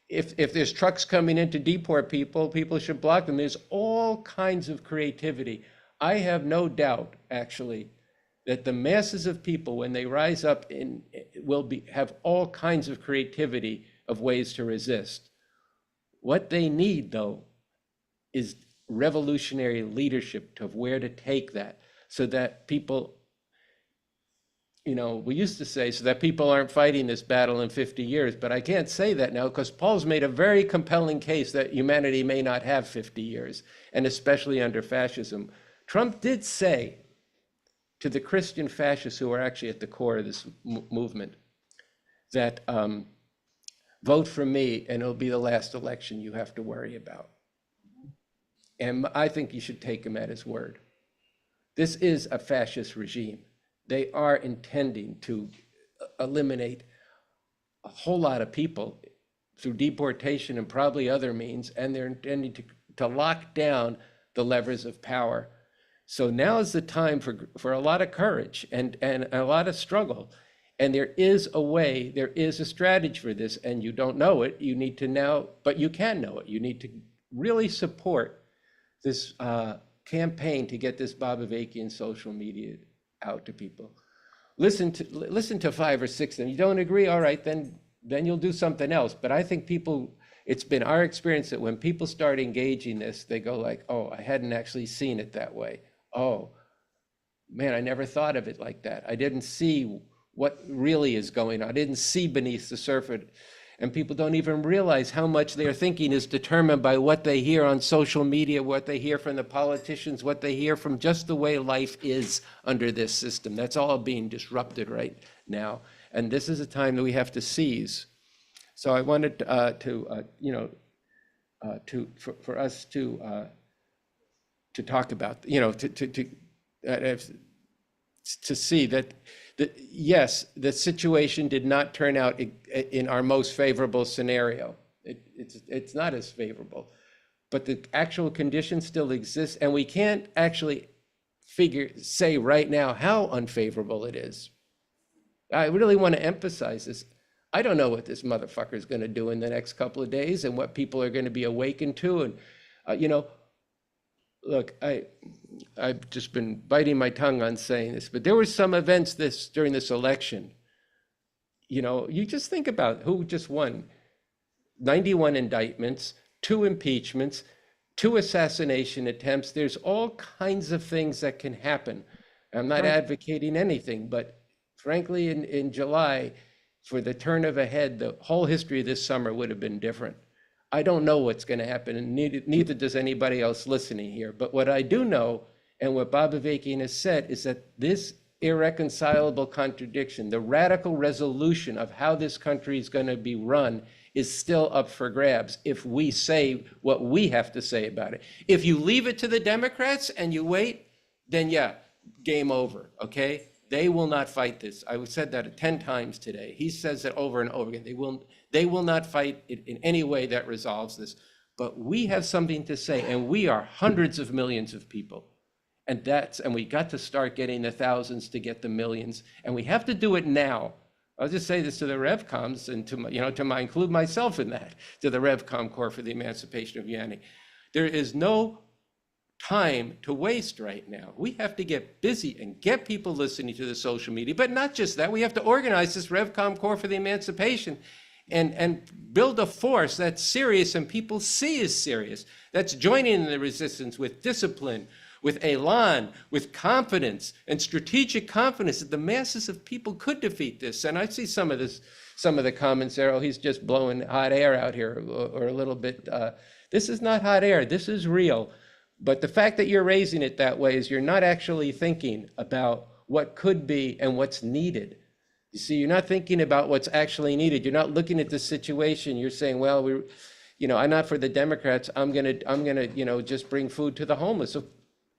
if there's trucks coming in to deport people, people should block them. There's all kinds of creativity. I have no doubt, actually, that the masses of people, when they rise up, have all kinds of creativity of ways to resist. What they need, though, is revolutionary leadership of where to take that, so that people, we used to say, so that people aren't fighting this battle in 50 years, but I can't say that now because Paul's made a very compelling case that humanity may not have 50 years, and especially under fascism. Trump did say to the Christian fascists who are actually at the core of this movement that vote for me and it'll be the last election you have to worry about. And I think you should take him at his word. This is a fascist regime. They are intending to eliminate a whole lot of people through deportation and probably other means, and they're intending to lock down the levers of power. So now is the time for a lot of courage and a lot of struggle. And there is a way, there is a strategy for this, and you don't know it. You need to now, but you can know it. You need to really support this campaign to get this Bobavakian social media out to people. Listen to 5 or 6 of them. You don't agree? All right, then you'll do something else. But I think it's been our experience that when people start engaging this, they go like, oh, I hadn't actually seen it that way. Oh, man, I never thought of it like that. I didn't see what really is going on. I didn't see beneath the surface. And people don't even realize how much their thinking is determined by what they hear on social media, what they hear from the politicians, what they hear from just the way life is under this system. That's all being disrupted right now. And this is a time that we have to seize. So I wanted for us to talk about, to see that yes, the situation did not turn out in our most favorable scenario. It's not as favorable, but the actual conditions still exist, and we can't actually say right now how unfavorable it is. I really want to emphasize this. I don't know what this motherfucker is going to do in the next couple of days and what people are going to be awakened to. And, look, I've just been biting my tongue on saying this, but there were some events during this election. You just think about who just won. 91 indictments, 2 impeachments, 2 assassination attempts. There's all kinds of things that can happen. I'm not advocating anything, but frankly, in July, for the turn of a head, the whole history of this summer would have been different. I don't know what's going to happen, and neither does anybody else listening here. But what I do know, and what Bob Avakian has said, is that this irreconcilable contradiction, the radical resolution of how this country is going to be run, is still up for grabs if we say what we have to say about it. If you leave it to the Democrats and you wait, then yeah, game over, okay? They will not fight this. I said that 10 times today. He says it over and over again. They will not fight it in any way that resolves this. But we have something to say, and we are hundreds of millions of people. And we got to start getting the thousands to get the millions, and we have to do it now. I'll just say this to the RevComs and to include myself in that, to the RevCom Corps for the Emancipation of Humanity. There is no time to waste right now. We have to get busy and get people listening to the social media, but not just that. We have to organize this RevCom Corps for the Emancipation and build a force that's serious and people see is serious, that's joining in the resistance with discipline, with elan, with confidence and strategic confidence that the masses of people could defeat this. And I see some of the comments there, oh, he's just blowing hot air out here, or a little bit. This is not hot air, this is real. But the fact that you're raising it that way is you're not actually thinking about what could be and what's needed. You see, you're not thinking about what's actually needed. You're not looking at the situation. You're saying, well, I'm not for the Democrats. I'm gonna, just bring food to the homeless. So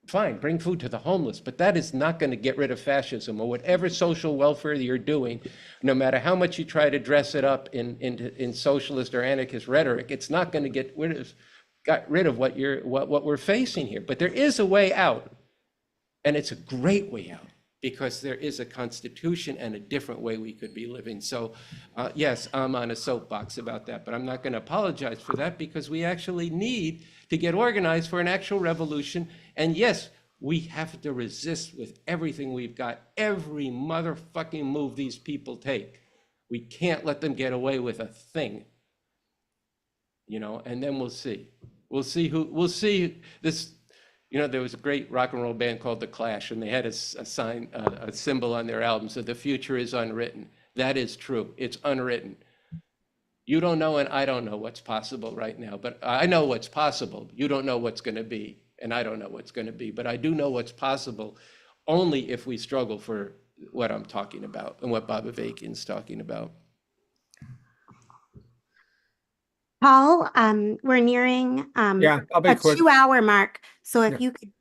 fine, bring food to the homeless, but that is not going to get rid of fascism or whatever social welfare you're doing, no matter how much you try to dress it up in socialist or anarchist rhetoric. It's not going to get rid of what we're facing here. But there is a way out, and it's a great way out, because there is a constitution and a different way we could be living. So yes, I'm on a soapbox about that, but I'm not going to apologize for that, because we actually need to get organized for an actual revolution. And yes, we have to resist with everything we've got, every motherfucking move these people take. We can't let them get away with a thing, and then we'll see. We'll see this. There was a great rock and roll band called The Clash, and they had a symbol on their album, so the future is unwritten. That is true. It's unwritten. You don't know, and I don't know what's possible right now, but I know what's possible. You don't know what's going to be, and I don't know what's going to be, but I do know what's possible only if we struggle for what I'm talking about and what Bob Avakian's talking about. Paul, we're nearing Yeah, I'll be a quick. 2-hour mark. So if Yeah. you could,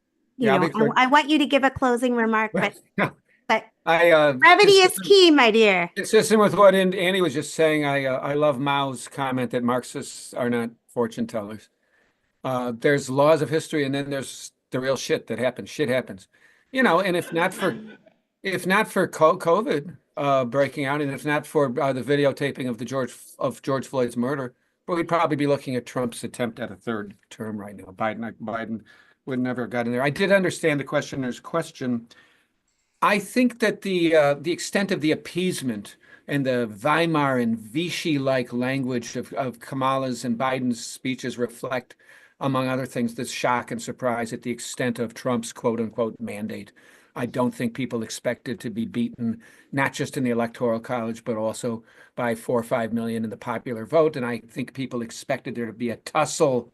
I'll be quick. I want you to give a closing remark, but I brevity is key, my dear. consistent with what Andy was just saying. I love Mao's comment that Marxists are not fortune tellers. There's laws of history, and then there's the real shit that happens. Shit happens, and if not for COVID breaking out, and if not for the videotaping of George Floyd's murder, well, we'd probably be looking at Trump's attempt at a third term right now. Biden would never have gotten there. I did understand the questioner's question. I think that the extent of the appeasement and the Weimar and Vichy-like language of Kamala's and Biden's speeches reflect, among other things, this shock and surprise at the extent of Trump's quote-unquote mandate. I don't think people expected to be beaten, not just in the Electoral College, but also by 4 or 5 million in the popular vote. And I think people expected there to be a tussle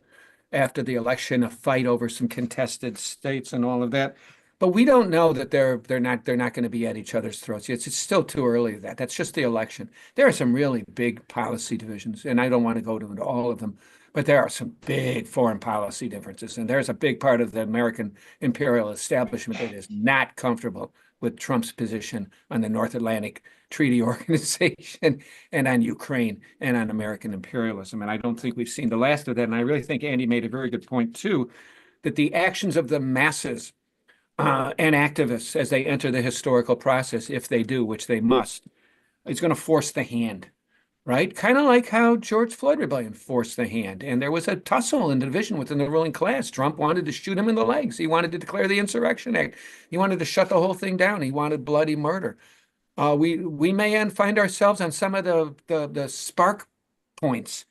after the election, a fight over some contested states and all of that. But we don't know that they're not going to be at each other's throats. It's still too early. That's just the election. There are some really big policy divisions, and I don't want to go into all of them, but there are some big foreign policy differences. And there's a big part of the American imperial establishment that is not comfortable with Trump's position on the North Atlantic Treaty Organization and on Ukraine and on American imperialism. And I don't think we've seen the last of that. And I really think Andy made a very good point, too, that the actions of the masses and activists as they enter the historical process, if they do, which they must, is going to force the hand, right? Kind of like how George Floyd rebellion forced the hand. And there was a tussle and division within the ruling class. Trump wanted to shoot him in the legs. He wanted to declare the Insurrection Act. He wanted to shut the whole thing down. He wanted bloody murder. We may find ourselves on some of the spark points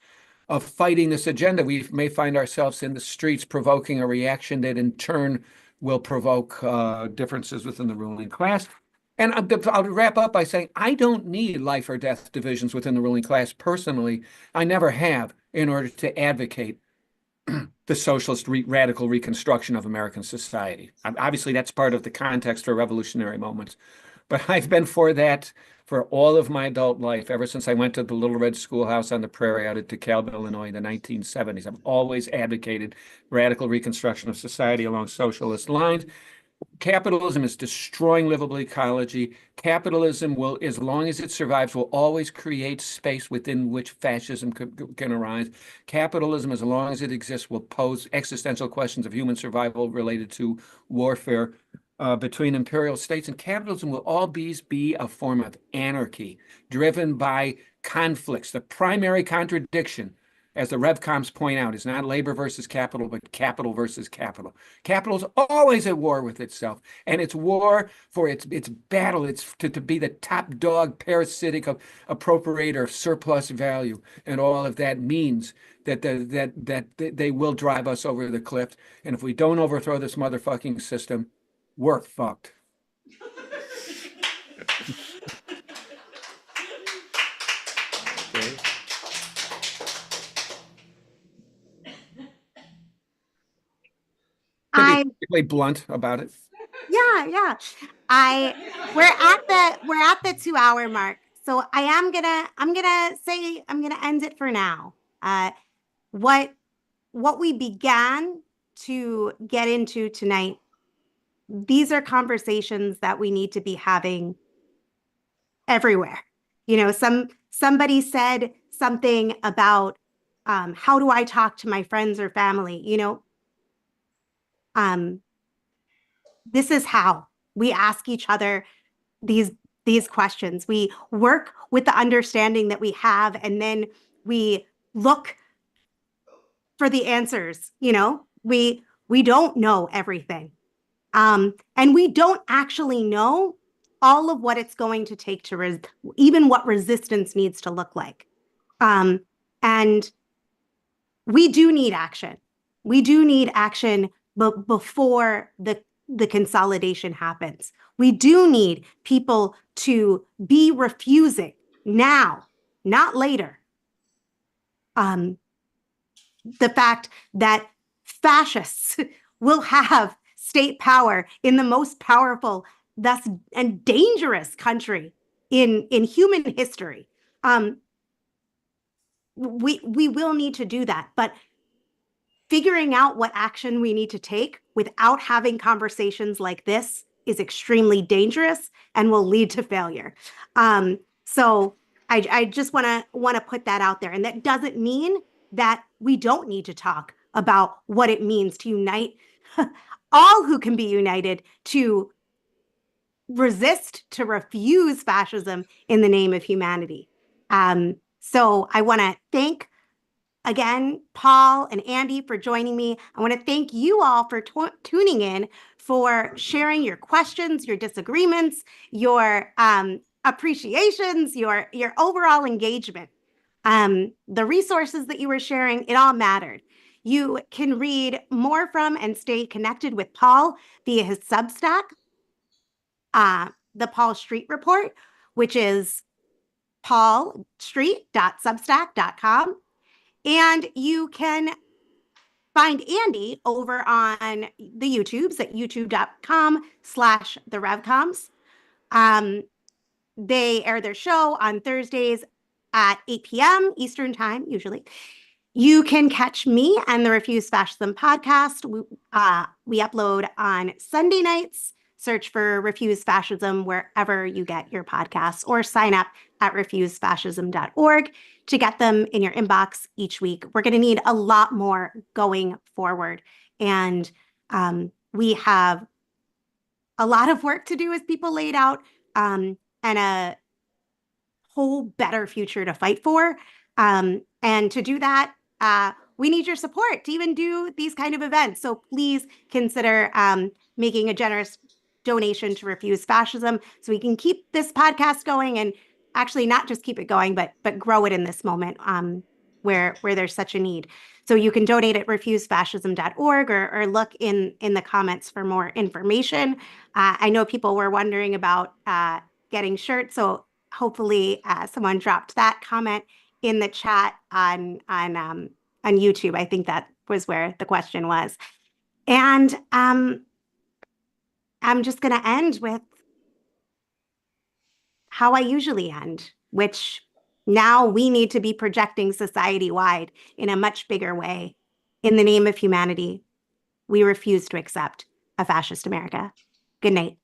of fighting this agenda. We may find ourselves in the streets provoking a reaction that in turn will provoke differences within the ruling class. And I'll wrap up by saying I don't need life or death divisions within the ruling class personally. I never have in order to advocate the socialist radical reconstruction of American society. Obviously, that's part of the context for revolutionary moments. But I've been for that for all of my adult life, ever since I went to the Little Red Schoolhouse on the prairie out at DeKalb, Illinois in the 1970s. I've always advocated radical reconstruction of society along socialist lines. Capitalism is destroying livable ecology. Capitalism will, as long as it survives, will always create space within which fascism can arise. Capitalism, as long as it exists, will pose existential questions of human survival related to warfare between imperial states. And capitalism will always be a form of anarchy driven by conflicts. The primary contradiction, as the RevComs point out, is not labor versus capital, but capital versus capital. Capital is always at war with itself, and it's war for its battle. It's to be the top dog, parasitic appropriator of surplus value, and all of that means that they will drive us over the cliff. And if we don't overthrow this motherfucking system, we're fucked. Okay. To be I particularly blunt about it. yeah. I we're at the 2 hour mark. So I'm gonna end it for now. What what we began to get into tonight, these are conversations that we need to be having everywhere. Somebody said something about how do I talk to my friends or family? Um, this is how we ask each other these these questions. We work with the understanding that we have, and then we look for the answers. We don't know everything. And we don't actually know all of what it's going to take to even what resistance needs to look like. And we do need action. We do need action, but before the consolidation happens. We do need people to be refusing now, not later. The fact that fascists will have state power in the most powerful, thus and dangerous country in human history. We will need to do that, but figuring out what action we need to take without having conversations like this is extremely dangerous and will lead to failure. So I just want to put that out there, and that doesn't mean that we don't need to talk about what it means to unite all who can be united to resist, to refuse fascism in the name of humanity. So I want to thank again, Paul and Andy, for joining me. I want to thank you all for tuning in, for sharing your questions, your disagreements, your appreciations, your overall engagement. The resources that you were sharing, it all mattered. You can read more from and stay connected with Paul via his Substack, the Paul Street Report, which is paulstreet.substack.com. And you can find Andy over on the YouTubes at youtube.com/the RevComs. They air their show on Thursdays at 8 p.m. Eastern Time, usually. You can catch me and the Refuse Fascism podcast. We upload on Sunday nights. Search for Refuse Fascism wherever you get your podcasts, or sign up at refusefascism.org to get them in your inbox each week. We're going to need a lot more going forward. And we have a lot of work to do, as people laid out, and a whole better future to fight for. And to do that, we need your support to even do these kind of events. So please consider making a generous donation to Refuse Fascism so we can keep this podcast going, and actually not just keep it going, but grow it in this moment. where there's such a need. So you can donate at refusefascism.org or look in the comments for more information. I know people were wondering about getting shirts, so hopefully someone dropped that comment in the chat on YouTube. I think that was where the question was. And I'm just going to end with how I usually end, which now we need to be projecting society-wide in a much bigger way. In the name of humanity, we refuse to accept a fascist America. Good night.